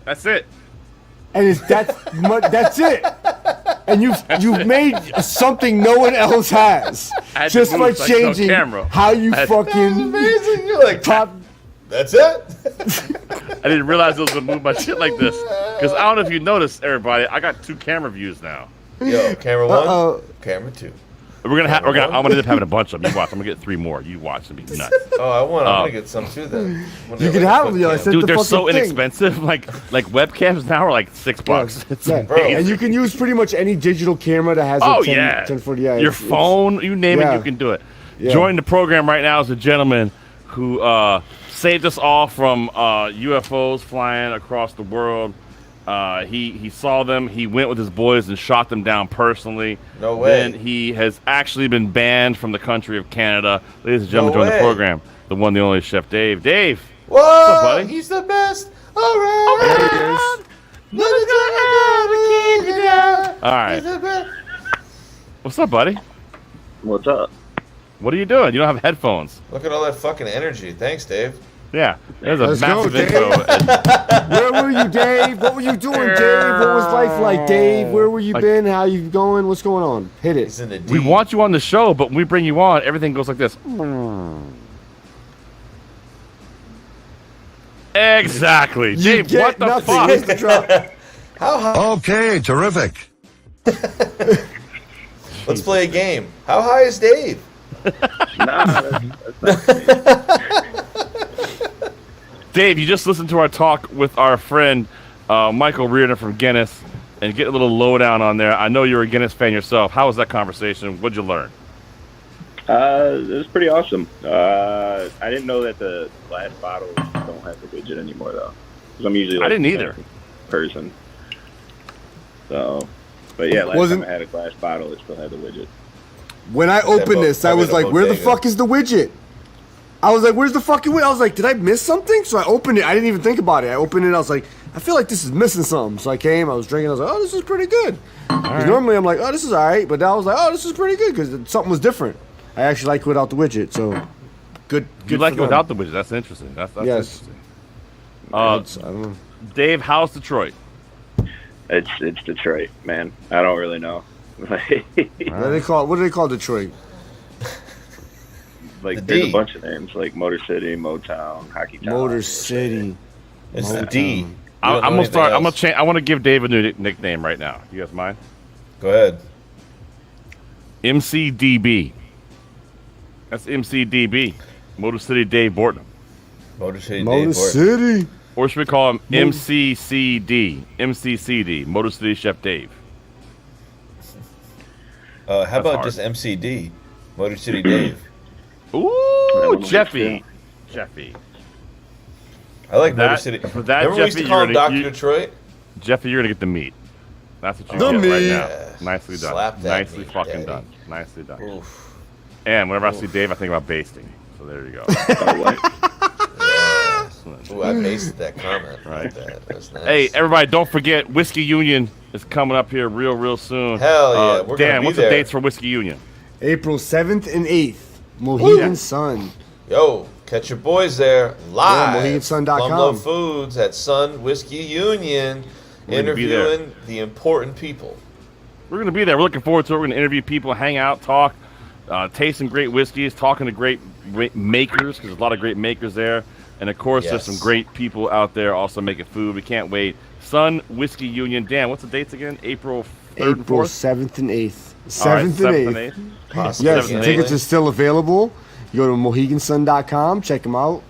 That's it. And that's it. And you've made something no one else has I had to just move by so I could changing go camera. how you That's fucking Amazing. You're like, top. that's it? I didn't realize it was gonna move my shit like this. Because I don't know if you noticed, everybody, I got 2 camera views now. Yo, camera one, camera two. I'm gonna end up having a bunch of them. You watch. I'm gonna get 3 more. You watch. It'll be nuts. Oh, I'm gonna get some too then. You can have them, yo. I said Dude, the they're so fucking thing. inexpensive. Like webcams now are like $6. It's Yeah. amazing. And you can use pretty much any digital camera that has a 1040. Yeah, your phone, you name it, you can do it. Yeah. Joining the program right now is a gentleman who saved us all from UFOs flying across the world. He saw them. He went with his boys and shot them down personally. No way. Then he has actually been banned from the country of Canada. Ladies and gentlemen, join the program. The one, the only Chef Dave. Dave. Whoa, what's up, buddy? He's the best around. All right. What's up, buddy? What's up? What are you doing? You don't have headphones. Look at all that fucking energy. Thanks, Dave. Yeah, there's a Let's massive go, intro. Where were you, Dave? What were you doing, Dave? What was life like, Dave? Where were you been? How you going? What's going on? Hit it. He's in the We deep. want you on the show, but when we bring you on, everything goes like this. Exactly. You Dave, get what the nothing, fuck? Mr. Trump. How high? Okay, terrific. Let's play a game. How high is Dave? Dave, you just listened to our talk with our friend Michael Reardon from Guinness and get a little lowdown on there. I know you're a Guinness fan yourself. How was that conversation? What'd you learn? It was pretty awesome. I didn't know that the glass bottles don't have the widget anymore, though. 'Cause I'm usually I didn't either. Person. So, but yeah, last time I had a glass bottle, it still had the widget. When I opened this, I was like, where the fuck is the widget? I was like, where's the fucking widget? I was like, did I miss something? So I opened it. I didn't even think about it. I opened it. I was like, I feel like this is missing something. So I came. I was drinking. I was like, oh, this is pretty good. Because normally I'm like, oh, this is all right. But now I was like, oh, this is pretty good because something was different. I actually like it without the widget. So good. You like it without the widget? That's interesting. That's yes. interesting. I don't know. Dave, how's Detroit? It's Detroit, man. I don't really know. What do they call Detroit? Like there's a bunch of names like Motor City, Motown, Hockey Town. Motor City. It's the D. I'm gonna start. I'm gonna change. I want to give Dave a new nickname right now. You guys mind? Go ahead. MCDB. That's MCDB. Motor City Dave Bortnam. Motor City Motor Dave City. Or should we call him MCCD? MCCD. Motor City Chef Dave. How about just MCD? Motor City Dave. Ooh, Jeffy. Jeffy. I like That- Motor City. for that, Remember we used Jeffy, to call you're him gonna- Dr. you- Detroit? Jeffy, you're gonna get the meat. That's what you The get right meat. now. Yeah. Nicely done. Slap that Nicely meat, fucking daddy. done. Nicely done. Oof. And whenever I see Dave, I think about basting. So there you go. Ooh, I basted that comment. Right. Like that. That's nice. Hey, everybody, don't forget Whiskey Union is coming up here real soon. Hell yeah, we're gonna Dan, be what's there. the dates for Whiskey Union? April 7th and 8th. Mohegan Sun. Yo, catch your boys there live. MoheganSun.com. Plum Love Foods at Sun Whiskey Union, We're gonna be there. interviewing the important people. We're going to be there. We're looking forward to it. We're going to interview people, hang out, talk, taste some great whiskeys, talking to great makers, because there's a lot of great makers there. And, of course, there's some great people out there also making food. We can't wait. Sun Whiskey Union. Dan, what's the dates again? April 3rd and April 4th? 7th and 8th. All right, 7th and 8th. Possibly. Yes, 7th and tickets 8th. are still available. You go to mohegansun.com, check them out.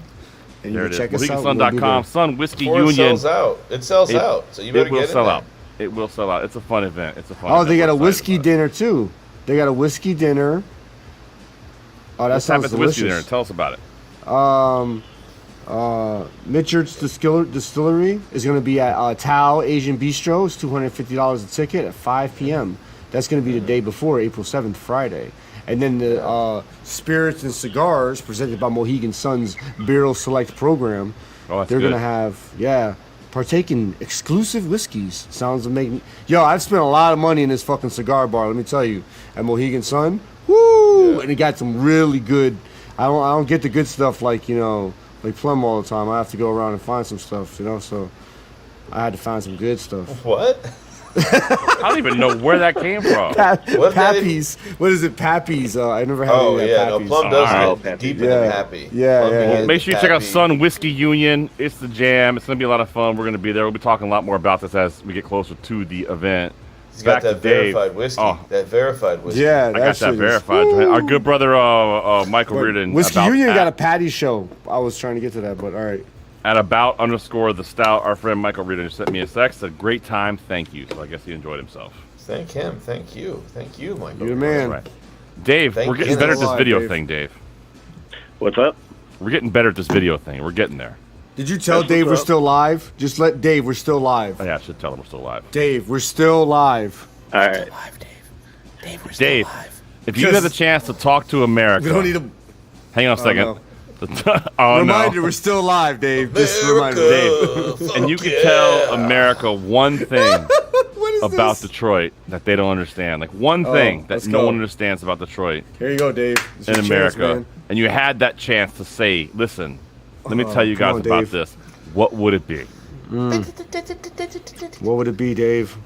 And There you it can is. check us out. We'll be MoheganSun.com. there. Sun Whiskey Before it Union. sells out. It sells out. So you better It will get sell in there. out. It will sell out. It's a fun event. It's a fun Oh, event. they got We're a excited whiskey about it. dinner too. They got a whiskey dinner. Oh, that What's sounds happening at the whiskey dinner? delicious. Tell us about it. Mitchard's Distillery is going to be at Tao Asian Bistro. It's $250 a ticket at 5 p.m. That's going to be the day before, April 7th, Friday. And then the Spirits and Cigars, presented by Mohegan Sun's Barrel Select program. Oh, that's They're good. going to have, partake in exclusive whiskeys. Sounds amazing. Yo, I've spent a lot of money in this fucking cigar bar, let me tell you. At Mohegan Sun, woo! And it got some really good, I don't get the good stuff like, like Plum all the time. I have to go around and find some stuff, so I had to find some good stuff. What? I don't even know where that came from. Pappy's. What is it? Pappy's. I never had Oh, any yeah. at No, Pappy's. Plum does All get right. deeper than happy. Yeah, Plum yeah. begins Well, make sure you check out happy. Sun Whiskey Union. It's the jam. It's going to be a lot of fun. We're going to be there. We'll be talking a lot more about this as we get closer to the event. He's got back that to Dave. verified whiskey. Oh. That verified whiskey. Yeah, I got that shit is- verified. Woo! Our good brother, Michael Reardon. Whiskey about Union got a at- patty show. I was trying to get to that, but all right. At _the stout, our friend Michael Reardon sent me a text. Said, "Great time, thank you." So I guess he enjoyed himself. Thank him. Thank you, Michael. You're the man. Right. Dave, Thank we're getting you. better at this Alive, video Dave. thing, Dave. What's up? We're getting better at this video thing. We're getting there. Did you tell That's Dave we're what's up. still live? Just let Dave, we're still live. Oh, yeah, I should tell him we're still live. Dave, we're still live. All right. Dave, if you Just- had the chance to talk to America, We don't need a hang on a second. no. Oh, reminder. no. We're still live, Dave. Just a reminder. Dave, and you could tell America one thing What is about this? Detroit that they don't understand. Like one thing that let's no go. one understands about Detroit Here you go, Dave. It's in your America. chance, man. And you had that chance to say, listen, let me Oh, tell you come guys on, about Dave. this. What would it be? What would it be, Dave?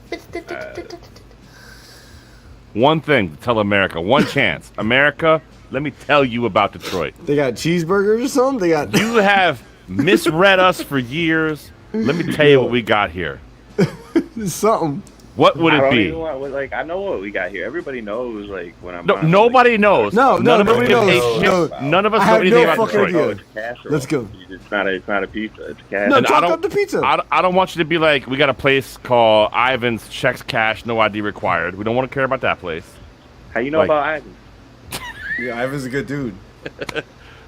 One thing to tell America. One chance. America, let me tell you about Detroit. They got cheeseburgers or something? They got You have misread us for years. Let me tell you what we got here. something. What would I it don't be? even want, like, I know what we got here. Everybody knows, like, when I'm No, on, nobody knows. No, none of us nobody give knows. a shit. No. None of us I know have anything no about fucking Detroit. idea. Oh, it's a casserole. Let's go. It's not a pizza. It's a casserole. No, And talk up the pizza. I don't want you to be like, we got a place called Ivan's Checks Cash, no ID required. We don't want to care about that place. How you know like- about Ivan? Yeah, Ivan's a good dude. All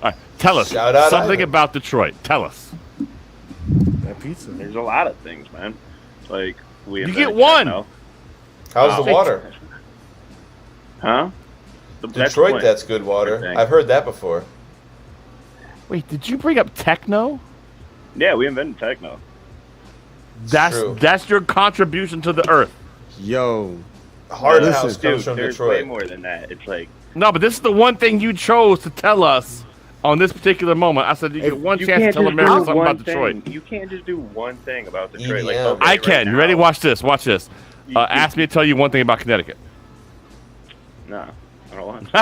right, tell us Shout out something Ivan. about Detroit. Tell us. That pizza. There's a lot of things, man. Like we. You invented get one. techno. How's the water? Huh? Detroit, one. that's good water. Thing. I've heard that before. Wait, did you bring up techno? Yeah, we invented techno. True. That's your contribution to the earth. Yo. Hard Listen, House comes Dude, from there's way Detroit. more than that. It's like No, but this is the one thing you chose to tell us on this particular moment. I said you get one you chance to can't tell just America do something one about Detroit. thing. You can't just do one thing about Detroit. Like, EDM. okay, I right can. You now- ready? Watch this. Watch this. Ask me to tell you one thing about Connecticut. No, I don't want to.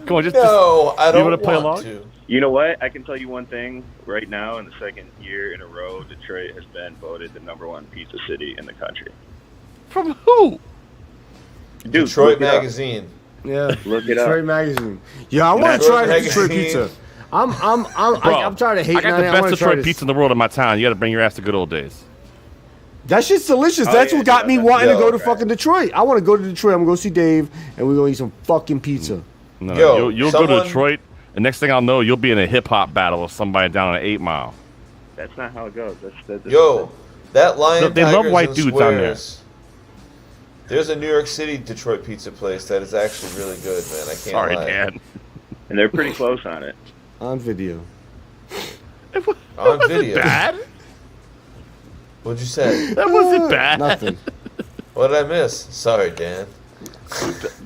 Come on, just No, I you don't wanna play want along? to. You know what? I can tell you one thing right now. In the second year in a row, Detroit has been voted the #1 pizza city in the country. from who? Dude, Detroit look it up. Magazine. Yeah. Look it Detroit up. Magazine. Yeah, I want to Detroit try the Detroit Magazine. pizza. I'm tired of hating I got on the it. I best wanna try Detroit this. pizza in the world in my town. You got to bring your ass to good old days. That shit's delicious. Oh, That's yeah, what got me yeah, wanting to yo, go to right. fucking Detroit. I want to go to Detroit. I'm gonna go see Dave, and we're gonna eat some fucking pizza. No, Yo, you'll go to someone- Detroit, and next thing I'll know, you'll be in a hip hop battle with somebody down on 8 Mile. That's not how it goes. That's Yo, that Lion They love Tigers white and dudes down there. Squares. There's a New York City Detroit pizza place that is actually really good, man. I can't Sorry, lie. Dan. and they're pretty close on it. On video. On Was video. it bad? What'd you say? That wasn't bad. Nothing. What did I miss? Sorry, Dan.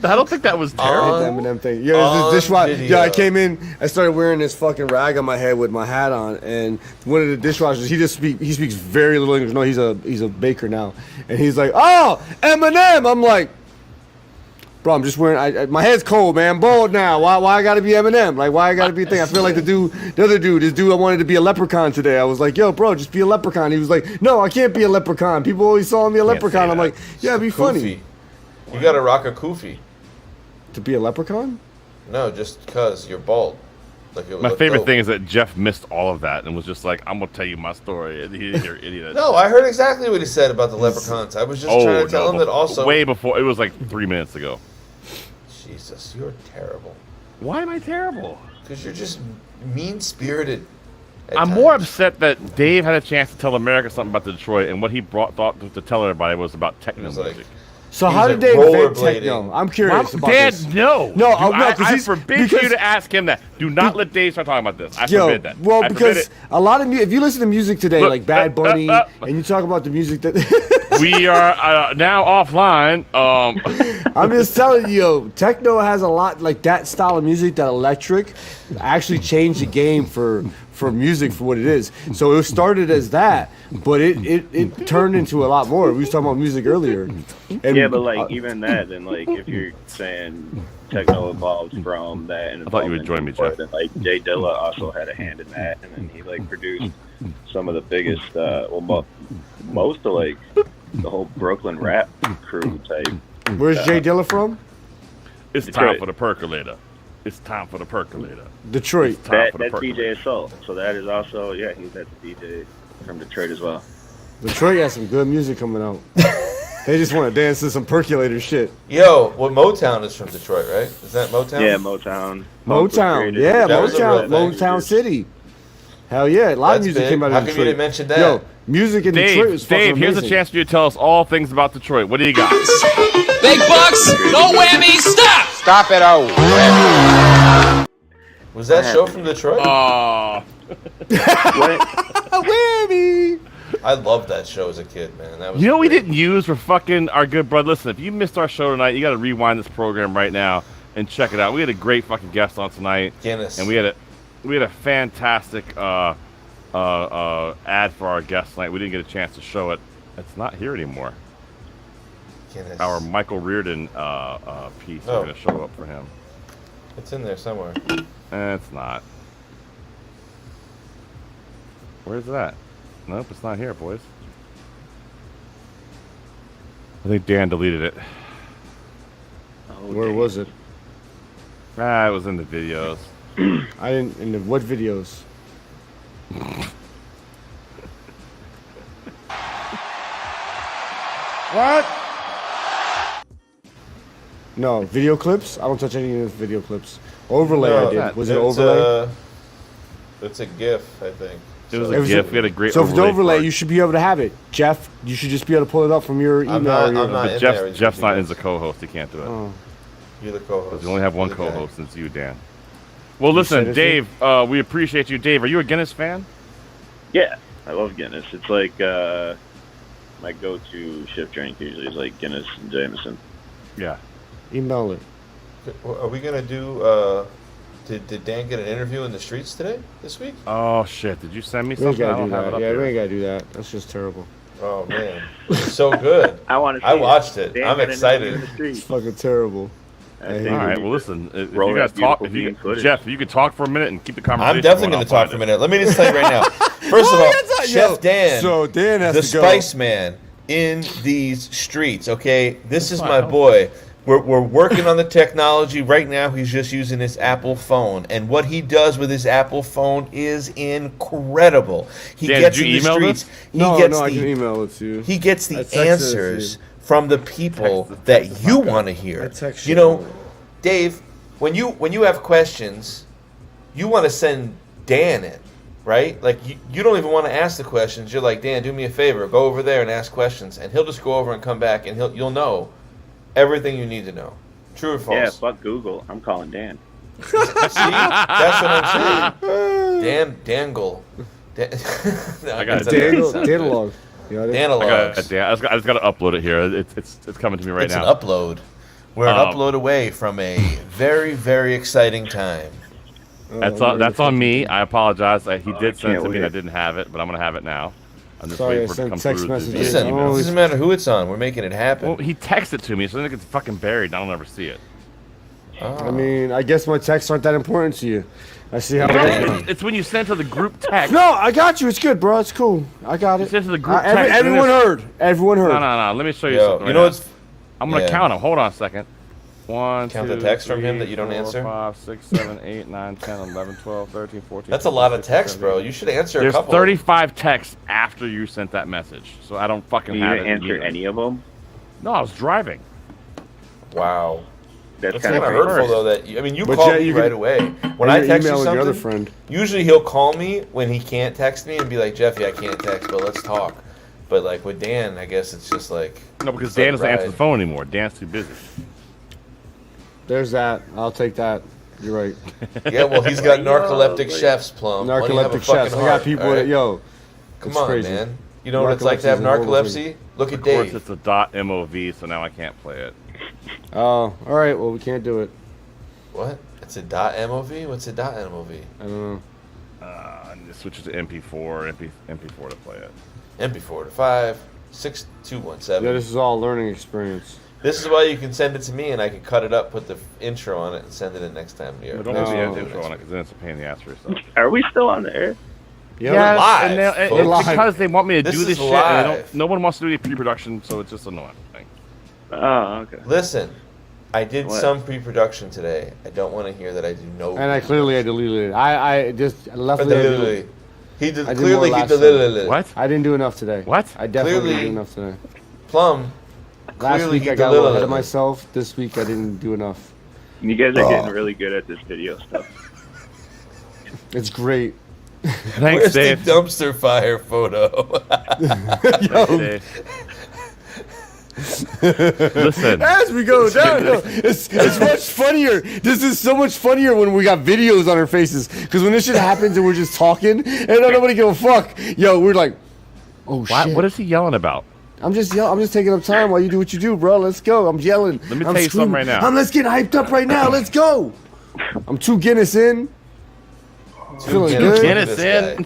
I don't think that was terrible. On- That Eminem thing. Yeah, the on dishwasher. video. Yeah, I came in. I started wearing this fucking rag on my head with my hat on, and one of the dishwashers. He speaks very little English. No, he's a baker now, and he's like, "Oh, Eminem." I'm like, "Bro, I'm just wearing. My head's cold, man. I'm bald now. Why I gotta be Eminem? Like, why I gotta be a thing? I feel like the other dude. This dude, I wanted to be a leprechaun today. I was like, "Yo, bro, just be a leprechaun." He was like, "No, I can't be a leprechaun. People always saw me a leprechaun." say I'm that. like, "Yeah, be funny Kufi. You gotta rock a kufi. to be a leprechaun." No, just because you're bald. Like it would My look favorite dope. thing is that Jeff missed all of that and was just like, "I'm gonna tell you my story." And you're an idiot. No, I heard exactly what he said about the leprechauns. I was just trying to tell him that also. way before. It was like 3 minutes ago. Jesus, you're terrible. Why am I terrible? Because you're just mean-spirited. at I'm more times. upset that Dave had a chance to tell America something about Detroit, and what he thought to tell everybody was about techno It was like, music. So He how was did they like invent rollerblading. techno? I'm curious about Dad, this. no. No, You- no, 'cause I he's- forbid because- you to ask him that. Do not let Dave start talking about this. I Yo, forbid that. well, I forbid because it. a lot of if you listen to music today, Look, like Bad Bunny, and you talk about the music that We are now offline. I'm just telling you, yo, techno has a lot like that style of music, that electric, actually changed the game for music for what it is. So it started as that, but it turned into a lot more. We was talking about music earlier. And, Yeah, but like even that, then like if you're saying techno evolved from that, and I thought you would join me, Jeff. then, like Jay Dilla also had a hand in that, and then he like produced some of the biggest, most of like the whole Brooklyn rap crew type. Where's Jay Dilla from? It's Detroit. time for the percolator. It's time for the percolator. Detroit. It's time for the That's percolator. DJ Soul. So that is also, that's DJ from Detroit as well. Detroit has some good music coming out. They just want to dance to some percolator shit. Yo, well, Motown is from Detroit, right? Is that Motown? Yeah, Motown. Motown, yeah, That was a real Motown, thing. Motown City. Hell yeah, a lot That's of music big. came out How of come Detroit. you didn't mention that? Yo, music in Detroit was fucking Dave, here's a amazing. chance for you to tell us all things about Detroit. What do you got? Big bucks, no whammy, stop! Stop it out. Was that show from Detroit? Oh. Whammy! I loved that show as a kid, man. That was You know what we great. didn't use for fucking our good brother? Listen, if you missed our show tonight, you got to rewind this program right now and check it out. We had a great fucking guest on tonight. Guinness. And we had a fantastic ad for our guest tonight. We didn't get a chance to show it. It's not here anymore. Guinness. Our Michael Reardon piece. Oh. We're going to show up for him. It's in there somewhere. It's not. Where's it at? Nope, it's not here, boys. I think Dan deleted it. Where was it? It was in the videos. I didn't. In the what videos? What? No, video clips? I don't touch any of those video clips. Overlay I did. Was it overlay? It's a GIF, I think. It was a GIF. We had a great So if it's overlay overlay, for it. you should be able to have it. Jeff, you should just be able to pull it up from your email. I'm not- or your, I'm not- But in Jeff's, there, Jeff's not you as a co-host. He can't do it. Oh. You're the co-host. Because we only have one You're the guy. co-host, and it's you, Dan. Well, You said listen, it, Dave, we appreciate you. Dave, are you a Guinness fan? Yeah, I love Guinness. It's like my go-to shift drink usually is like Guinness and Jameson. Yeah. Email it. Are we gonna do? Did Dan get an interview in the streets today? This week? Oh shit! Did you send me We ain't something? I gotta don't do have it that. up Yeah, here. we ain't gotta do that. That's just terrible. Oh man, it's so good. I want to. I watched it. Dan I'm got an excited. interview in the street. It's fucking terrible. I I hate think All it. right. Well, listen. If Roll you guys that talk, beautiful bean footage. Jeff, if you could talk for a minute and keep the conversation. I'm definitely going, going to I'll talk for a find minute. Let me just tell you right now. First of all, Chef Dan, So Dan has the to go. Spice Man in these streets. Okay, this is my boy. We're working on the technology right now. He's just using his Apple phone, and what he does with his Apple phone is incredible. He Dan, gets did in you the email streets. this? He No, gets I the can email it to you. he gets I the texted it to answers you. from the people Text that the you fuck want to I hear. text You you. know, Dave, when you have questions, you want to send Dan it, right? Like you don't even want to ask the questions. You're like, Dan, do me a favor, go over there and ask questions, and he'll just go over and come back, and you'll know everything you need to know. True or false? Yeah, fuck Google. I'm calling Dan. See, that's what I'm saying. Dangle. I got it. Danalog. You got it? I Danalogs. I just got to upload it here. It's coming to me right It's now. an upload. We're an upload away from a very, very exciting time. That's on me. I apologize. He did send it can't to me, and I wait. didn't have it, but I'm gonna have it now. I'm just Sorry, waiting I for it to come sent text through. messages. via Listen, email. it doesn't matter who it's on. We're making it happen. Well, he texted to me, so then it gets fucking buried, and I don't ever see it. I mean, I guess my texts aren't that important to you. I see how. It's when you send to the group text. No, I got you. It's good, bro. It's cool. I got You it. send to the group text. and Everyone it's- heard. Everyone heard. No. Let me show you Yo, something. you right know now. what's I'm gonna yeah. count them. Hold on a second. 1, Count 2, the text from him 3, that you don't 4, answer? 5, 6, 7, 8, 9, 10, 11, 12, 13, 14. That's a 15, lot of 16, text, 17. bro. You should answer a There's couple. 35 texts after you sent that message, so I don't fucking You have didn't it. answer immediately. any of them. No, I was driving. Wow. That's It's kind kind of of hurtful first. though that you But call yeah, me you right could- away. When and I you're text you emailing your other something, friend. usually he'll call me when he can't text me and be like, Jeffy, I can't text, but let's talk. But like with Dan, I guess it's just like No, because it's Dan like doesn't answer ride. the phone anymore. Dan's too busy. There's that. I'll take that. You're right. Yeah, well, he's got narcoleptic chefs, Plum. Why do you have a Narcoleptic chefs. fucking I got heart, people all that right? yo. Come it's on, crazy. man. You know what it's like to have Narcolepsy is a horrible narcolepsy? Look at Of course, Dave. it's a .mov, so now I can't play it. Oh, all right. Well, we can't do it. What? It's a .mov? What's a .mov? I don't know. And switch it to MP4 to play it. MP4 to 5 6217. Yeah, this is all learning experience. This is why you can send it to me and I can cut it up, put the intro on it, and send it in next time. But don't next leave time. the intro on it, because then it's a pain in the ass for yourself. Are we still on the air? Yeah, We're live, and folks. We're live. because they want me to This do is this shit. live. And no one wants to do the pre-production, so it's just annoying. Oh, okay. Listen, I did What? some pre-production today. I don't want to hear that I do no. And I clearly deleted it. I just left it. Literally. I did Clearly more he last deleted it. What? I didn't do enough today. What? I definitely Clearly- didn't do enough today. Plum. Last Clearly week he I got a little ahead deleted of it. myself. This week I didn't do enough. You guys are getting really good at this video stuff. It's great. Thanks, Where's Dave. the dumpster fire photo? Thanks, Dave. Listen. As we go down, it's much funnier. This is so much funnier when we got videos on our faces. Because when this shit happens and we're just talking and nobody give a fuck, yo, we're like, oh shit. What is he yelling about? I'm just taking up time while you do what you do, bro. Let's go. I'm yelling. Let me I'm tell you something screaming. right now. Let's get hyped up right now. Let's go. I'm 2 Guinness in. Feeling good. Guinness in.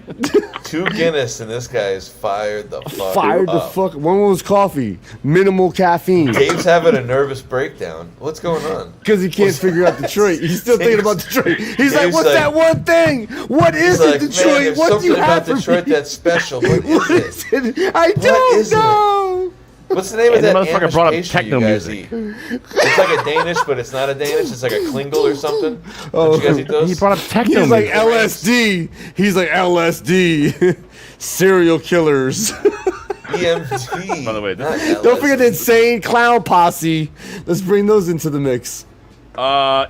2 Guinness, and this guy is fired the fuck Fired the up. fuck. One was coffee, minimal caffeine. Dave's having a nervous breakdown. What's going on? Because he can't figure out Detroit. He's still thinking about Detroit. He's like, Dave's what's like- that one thing? What is He's it, like, Detroit? Man, there's What do you something have about for Detroit me? that's special. What is it? I don't is it? know. What's the name of And the that motherfucker Amish brought up pastry techno you guys music. eat? It's like a Danish, but it's not a Danish. It's like a Klingle or something. Don't you guys eat those? He brought up techno He's like music. LSD. He's like LSD. Serial killers. EMT. By the way, not Don't forget the LSD. insane clown posse. Let's bring those into the mix.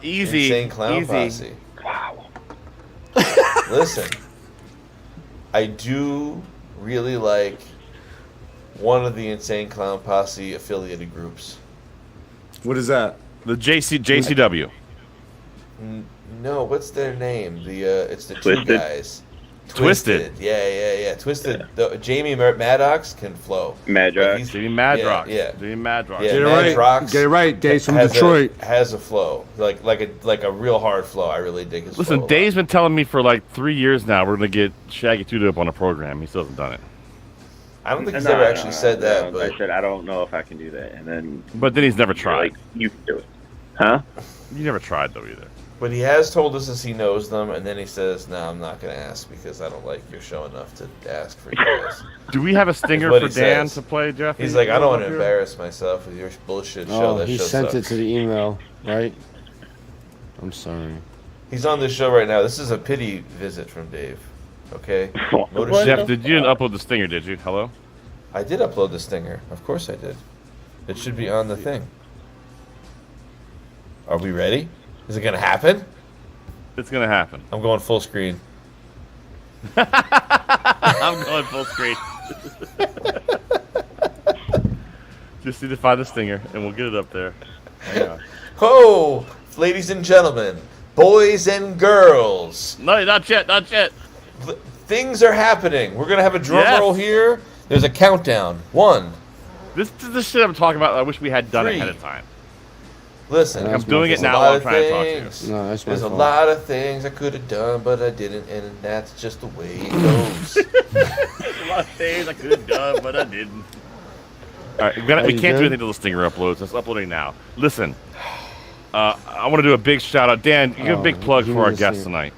Easy. Insane clown Easy. posse. Wow. Listen, I do really like one of the Insane Clown Posse affiliated groups. What is that? The JCW. No, what's their name? It's the Twisted. two guys. Twisted. Yeah. Twisted. Jamie Maddox can flow. Madrox. He's- Jimmy Madrox. Yeah. Jimmy Madrox. Yeah, Get it right. Madrox Get it right. Dave's from has Detroit. has a flow, like a real hard flow. I really dig his flow. Listen, a lot. Dave's been telling me for like 3 years now we're gonna get Shaggy 2 up on a program. He still hasn't done it. I don't think he's ever actually said that, but I said I don't know if I can do that, and then But then he's never you're tried. like, you can do it, huh? You never tried though either. But he has told us as he knows them, and then he says, "No, I'm not going to ask because I don't like your show enough to ask for you guys." Do we have a stinger what for he Dan says. to play, Jeff? He's like, "I don't want to embarrass myself with your bullshit show." Oh, That he show sent it sucks." to the email, right? I'm sorry. He's on this show right now. This is a pity visit from Dave. Okay, Motor Jeff, Ship. you didn't upload the stinger, did you? Hello? I did upload the stinger. Of course I did. It should be on the thing. Are we ready? Is it gonna happen? It's gonna happen. I'm going full screen. I'm going full screen. Just need to find the stinger, and we'll get it up there. Yeah. Ho, ladies and gentlemen, boys and girls. No, not yet, not yet. Things are happening. We're gonna have a drum Yes. roll here. There's a countdown. 1. This is the shit I'm talking about. I wish we had done 3. ahead of time. Listen, That's I'm doing it there's a now lot while I'm of trying to talk to you. things. No, that's my There's a fault. lot of things I could have done, but I didn't, and that's just the way it goes. A lot of things I could have done, but I didn't. All right, we you can't do good? anything until the stinger uploads. It's uploading now. Listen, I want to do a big shout out. Dan, you give a big plug give for me our the guest stinger. tonight.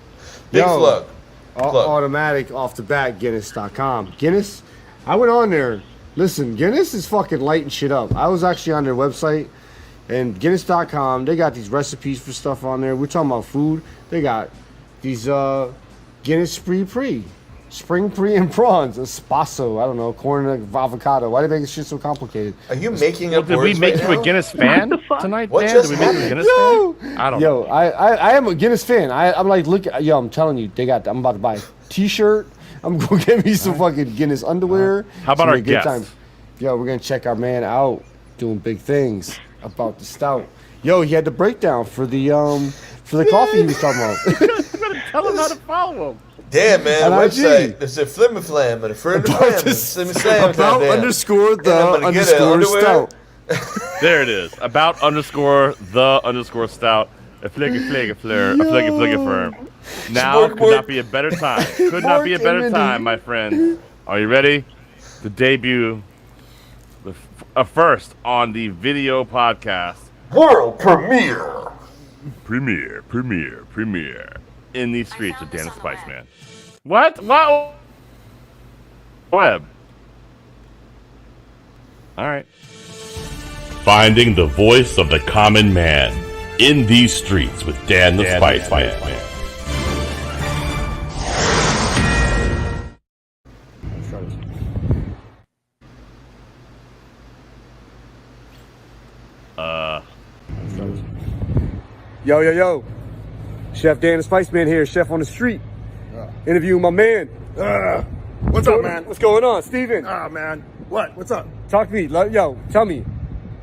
Big Yo. plug. Plug. Automatic off the bat, Guinness.com. Guinness, I went on there. Listen, Guinness is fucking lighting shit up. I was actually on their website, and Guinness.com, they got these recipes for stuff on there. We're talking about food. They got these Guinness Spring Pre and prawns, espasso, I don't know, corn and avocado. Why do they make this shit so complicated? Are you making Well, up did we words make right you now? a Guinness fan tonight, What Dan? just Did we make you a happened? Guinness fan? I don't know. Yo, I am a Guinness fan. I'm like, look, yo, I'm telling you, I'm about to buy a T-shirt. I'm going to get me some fucking Guinness underwear. How about It's our gonna be a good guest? Yo, we're going to check our man out doing big things about the stout. Yo, he had the breakdown for the coffee he was talking about. Tell him how to follow him. Damn, man, And IG. website. There's a flimmy flam and a friend of About flam. this- Slimmy slam. about goddamn. underscore And I'm the gonna get an underscore underwear. stout. There it is. About underscore the underscore stout. A fliggy fleur. A fliggy firm. Now Spork, could not spork. be a better time. Could not be a better time, my friend. Are you ready to debut a first on the video podcast? World premiere. Premiere in these streets with Dan the Spice Man. What? Web. All right. Finding the voice of the common man in these streets with Dan the Spice Man. Yo. Chef Dan the Spice Man here, chef on the street. Interviewing my man. What's up, man? What's going on, Steven? Man. What? What's up? Talk to me. Yo, tell me.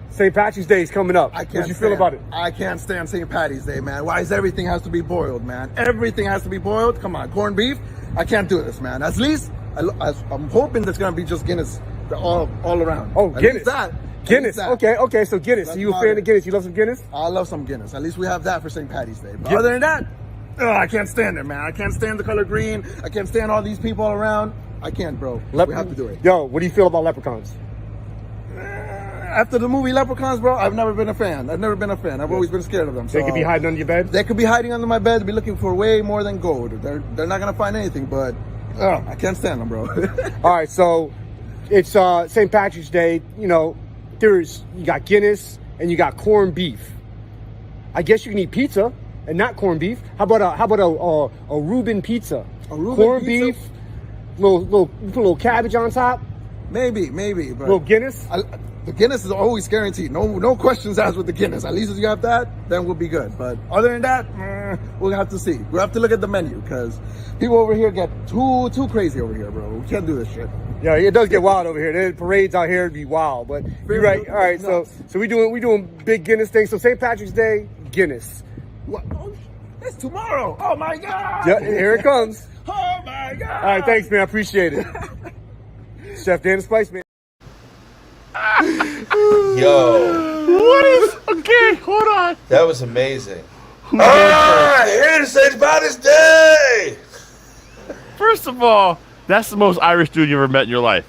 St. Patrick's Day is coming up. I can't What you feel about it? I can't stand St. Patty's Day, man. Why is everything has to be boiled, man? Everything has to be boiled? Come on, corned beef? I can't do this, man. At least, I'm hoping there's going to be just Guinness all around. Oh, At Guinness. least that. Guinness. Okay, so Guinness. That's You a about fan it. of Guinness? You love some Guinness? I love some Guinness. At least we have that for St. Patty's Day. But other than that, I can't stand it, man. I can't stand the color green. I can't stand all these people all around. I can't, bro. We have to do it. Yo, what do you feel about leprechauns? After the movie Leprechauns, bro, I've never been a fan. I've always been scared of them. They could be hiding under your bed? They could be hiding under my bed. Be looking for way more than gold. They're not going to find anything, but I can't stand them, bro. All right, so it's St. Patrick's Day. You know, you got Guinness and you got corned beef. I guess you can eat pizza and not corned beef. How about a Reuben pizza? A Reuben corned pizza? beef, little cabbage on top. Maybe. But little Guinness. The Guinness is always guaranteed. No questions asked with the Guinness. At least if you have that, then we'll be good. But other than that, we'll have to see. We'll have to look at the menu because people over here get too crazy over here, bro. We can't do this shit. Yeah, it does get wild over here. The parades out here be wild, but you're right. All right, so we doing big Guinness things. So St. Patrick's Day, Guinness. What? Oh, it's tomorrow. Oh my God. Yeah, here it comes. Oh my God. All right, thanks, man. I appreciate it. Chef Dan the Spice Man. Yo. What is... Okay, hold on. That was amazing. Here to St. Patty's Day! First of all, that's the most Irish dude you ever met in your life.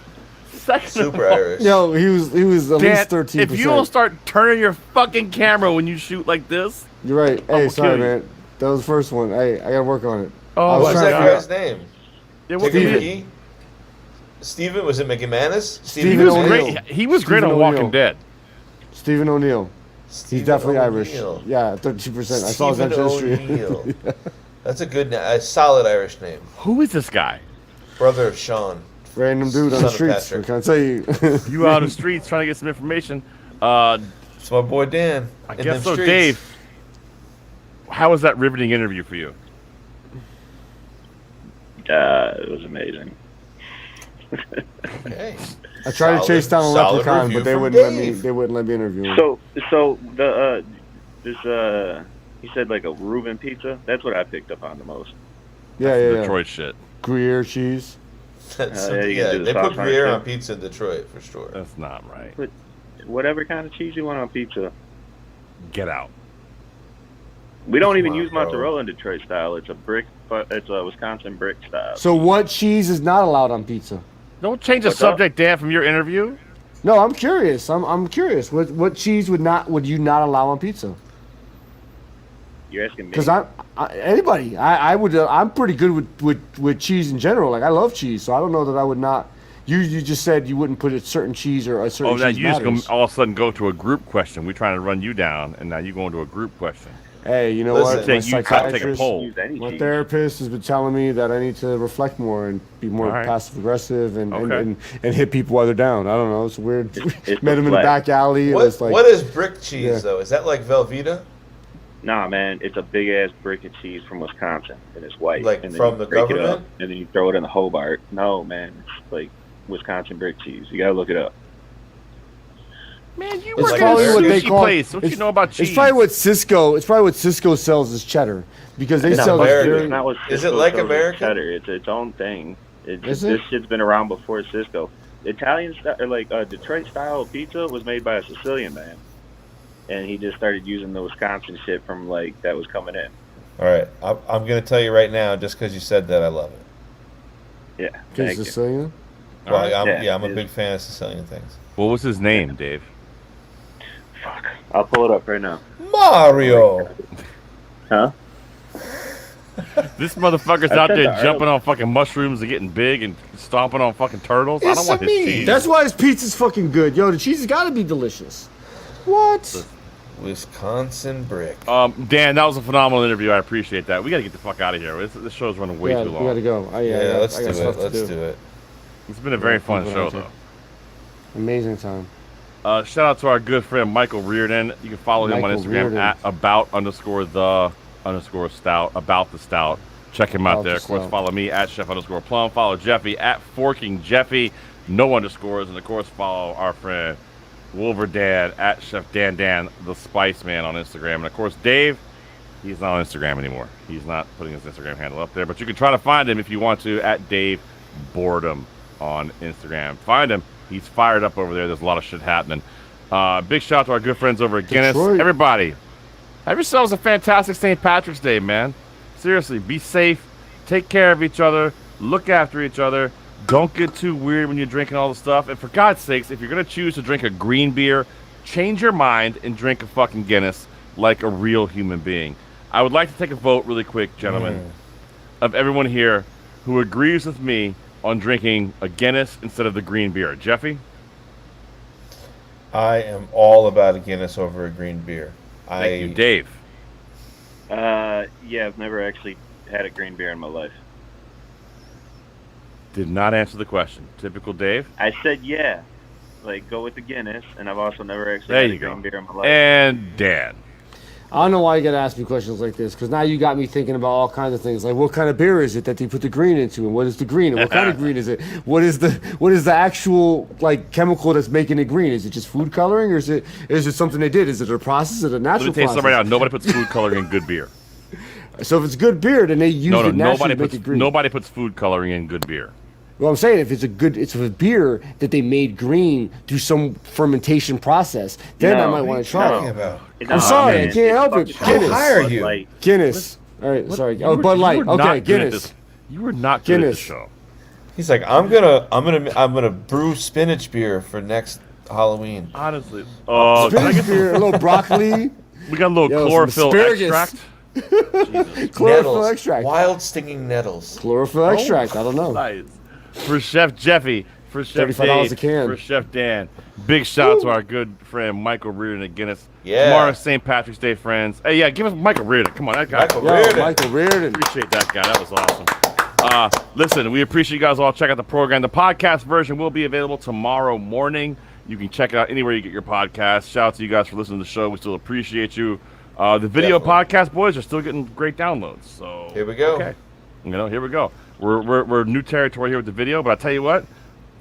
Second Super of all, Irish. Yo, he was at Dan, least 13%. if you don't start turning your fucking camera when you shoot like this... You're right. I'm Hey, gonna sorry, kill you. man. That was the first one. Hey, I gotta work on it. Oh, What's that God. guy's name? Yeah, what- Steven McGee? Steven, was it McManus? Steven He was O'Neill. great. He was great Stephen on Walking O'Neill. Dead. Stephen O'Neill. He's definitely O'Neill. Irish. Yeah, 13%. I saw his Stephen ancestry. O'Neill. That's a solid Irish name. Who is this guy? Brother of Sean. Random dude on Son the of streets. Patrick. What can I tell you? You out on the streets trying to get some information. It's my boy Dan. I in guess them so, streets. Dave. How was that riveting interview for you? It was amazing. Okay. I tried to chase down a solid leprechaun, review but they from wouldn't let me. Dave. They wouldn't let me interview him. So he said like a Reuben pizza. That's what I picked up on the most. yeah. Detroit shit. Gruyere cheese. That's Yeah, you can do the they put sauce on Gruyere it, on too. pizza in Detroit for sure. That's not right. But whatever kind of cheese you want on pizza. Get out. We don't even Come on, use bro. mozzarella in Detroit style. It's a Wisconsin brick style. So what cheese is not allowed on pizza? Don't change the What's up? subject, Dan, from your interview. No, I'm curious. I'm curious. What cheese would you not allow on pizza? You're asking me? Because anybody, I would. I'm pretty good with cheese in general. Like I love cheese, so I don't know that I would not. You just said you wouldn't put a certain cheese or a certain Oh, now cheese you just matters. all of a sudden go to a group question. We're trying to run you down, and now you go into a group question. Hey, you know Listen, what? My you gotta take a psychiatrist, poll. Use any my cheese. therapist has been telling me that I need to reflect more and be more All right. passive aggressive and, Okay. and hit people while they're down. I don't know. It's weird. It's Met him in the flat. back alley. It What, was like, what is brick cheese, Yeah. though? Is that like Velveeta? Nah, man, it's a big ass brick of cheese from Wisconsin, and it's white. Like and then from you the break it government? up, and then you throw it in the Hobart. No, man, it's like Wisconsin brick cheese. You gotta look it up. Man, you It's work at probably a what they sushi call. place. What you know about cheese? It's probably what Cisco. It's probably what Cisco sells as cheddar because they It's sell American. very. It's not what Is it Cisco like sells as American? cheddar. It's its own thing. Is it? This shit's been around before Cisco. Italian style, or like Detroit style pizza was made by a Sicilian man, and he just started using the Wisconsin shit from like that was coming in. All right. I'm going to tell you right now, just because you said that, I love it. Yeah, Because thank you. Sicilian. Well, right. I'm a Yeah. big fan of Sicilian things. What was his name, Dave? Fuck, I'll pull it up right now. Mario! Huh? This motherfucker's I out said there that jumping earlier. on fucking mushrooms and getting big and stomping on fucking turtles. I don't want his cheese. That's why his pizza's fucking good. Yo, the cheese has got to be delicious. What? Wisconsin brick. Dan, that was a phenomenal interview. I appreciate that. We got to get the fuck out of here. This show's running way too long. We got to go. Yeah, let's I do got it. stuff to Let's do it. It's been a very fun show, though. Amazing time. Shout out to our good friend Michael Reardon. You can follow him on Michael Instagram Reardon. at about_the_stout. About the stout. Check him out About there. the Of course, stout. follow me at chef_Plum. Follow Jeffy at Forking Jeffy. No underscores. And of course, follow our friend Wolver Dan at Chef Dan the Spice Man on Instagram. And of course, Dave, he's not on Instagram anymore. He's not putting his Instagram handle up there. But you can try to find him if you want to at Dave Boredom on Instagram. Find him. He's fired up over there. There's a lot of shit happening. Big shout out to our good friends over at Guinness. Detroit. Everybody, have yourselves a fantastic St. Patrick's Day, man. Seriously, be safe. Take care of each other. Look after each other. Don't get too weird when you're drinking all the stuff. And for God's sakes, if you're going to choose to drink a green beer, change your mind and drink a fucking Guinness like a real human being. I would like to take a vote really quick, gentlemen, of everyone here who agrees with me on drinking a Guinness instead of the green beer. Jeffy? I am all about a Guinness over a green beer. Thank you. Dave? Yeah, I've never actually had a green beer in my life. Did not answer the question. Typical Dave? I said yeah. Like, go with the Guinness, and I've also never actually There had you a green go. beer in my life. And Dan? I don't know why you got to ask me questions like this, because now you got me thinking about all kinds of things. Like, what kind of beer is it that they put the green into, and what is the green, and what kind of green is it? What is the actual like chemical that's making it green? Is it just food coloring, or is it something they did? Is it a process? Is it a Let natural me tell you process? something right now. Nobody puts food coloring in good beer. So if it's good beer, then they use it naturally to make it green. Nobody puts food coloring in good beer. Well, I'm saying if it's a beer that they made green through some fermentation process, then I might want to try it. I'm sorry, I can't help it. Guinness. How high are you? Guinness. All right, sorry. You Oh, were- Bud you Light. were not Okay, good at Guinness. this. You were not good at Guinness. this show. He's like, I'm gonna brew spinach beer for next Halloween. Honestly, Spinach beer, a little broccoli. We got a little Yo, some chlorophyll asparagus. extract. Chlorophyll Nettles. extract. Wild stinging nettles. Chlorophyll extract. I don't know. Nice. For Chef Jeffy, for Chef $35 Dave, a can. for Chef Dan. Big shout out to our good friend Michael Reardon at Guinness. Yeah. Tomorrow, St. Patrick's Day, friends. Hey, yeah, give us Michael Reardon. Come on, that guy. Michael Reardon. Appreciate that guy. That was awesome. Listen, we appreciate you guys all. Check out the program. The podcast version will be available tomorrow morning. You can check it out anywhere you get your podcast. Shout out to you guys for listening to the show. We still appreciate you. The video podcast, boys, are still getting great downloads. So Here we go. Okay. Here we go. We're new territory here with the video, but I tell you what,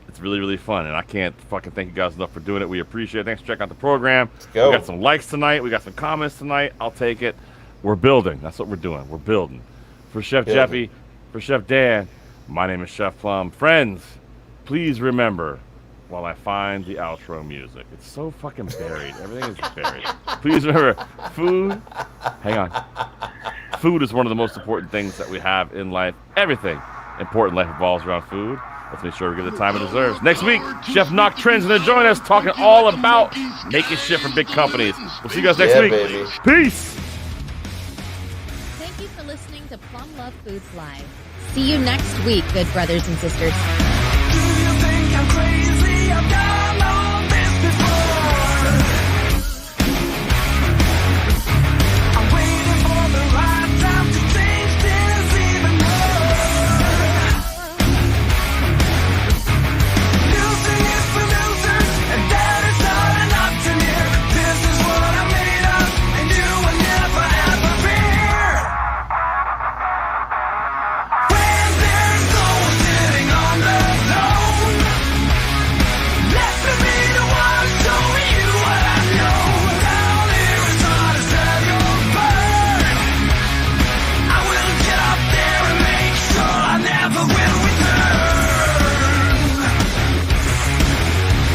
it's really, really fun, and I can't fucking thank you guys enough for doing it. We appreciate it. Thanks for checking out the program. Let's go. We got some likes tonight. We got some comments tonight. I'll take it. We're building. That's what we're doing. We're building. For Chef Jeffy, for Chef Dan, my name is Chef Plum. Friends, please remember, while I find the outro music. It's so fucking buried. Everything is buried. Please remember, food, hang on. Food is one of the most important things that we have in life. Everything important in life revolves around food. Let's make sure we give it the time it deserves. Next week, Chef Knock Trends going to join us talking all about making shit for big companies. We'll see you guys next week. Baby. Peace. Thank you for listening to Plum Love Foods Live. See you next week, good brothers and sisters.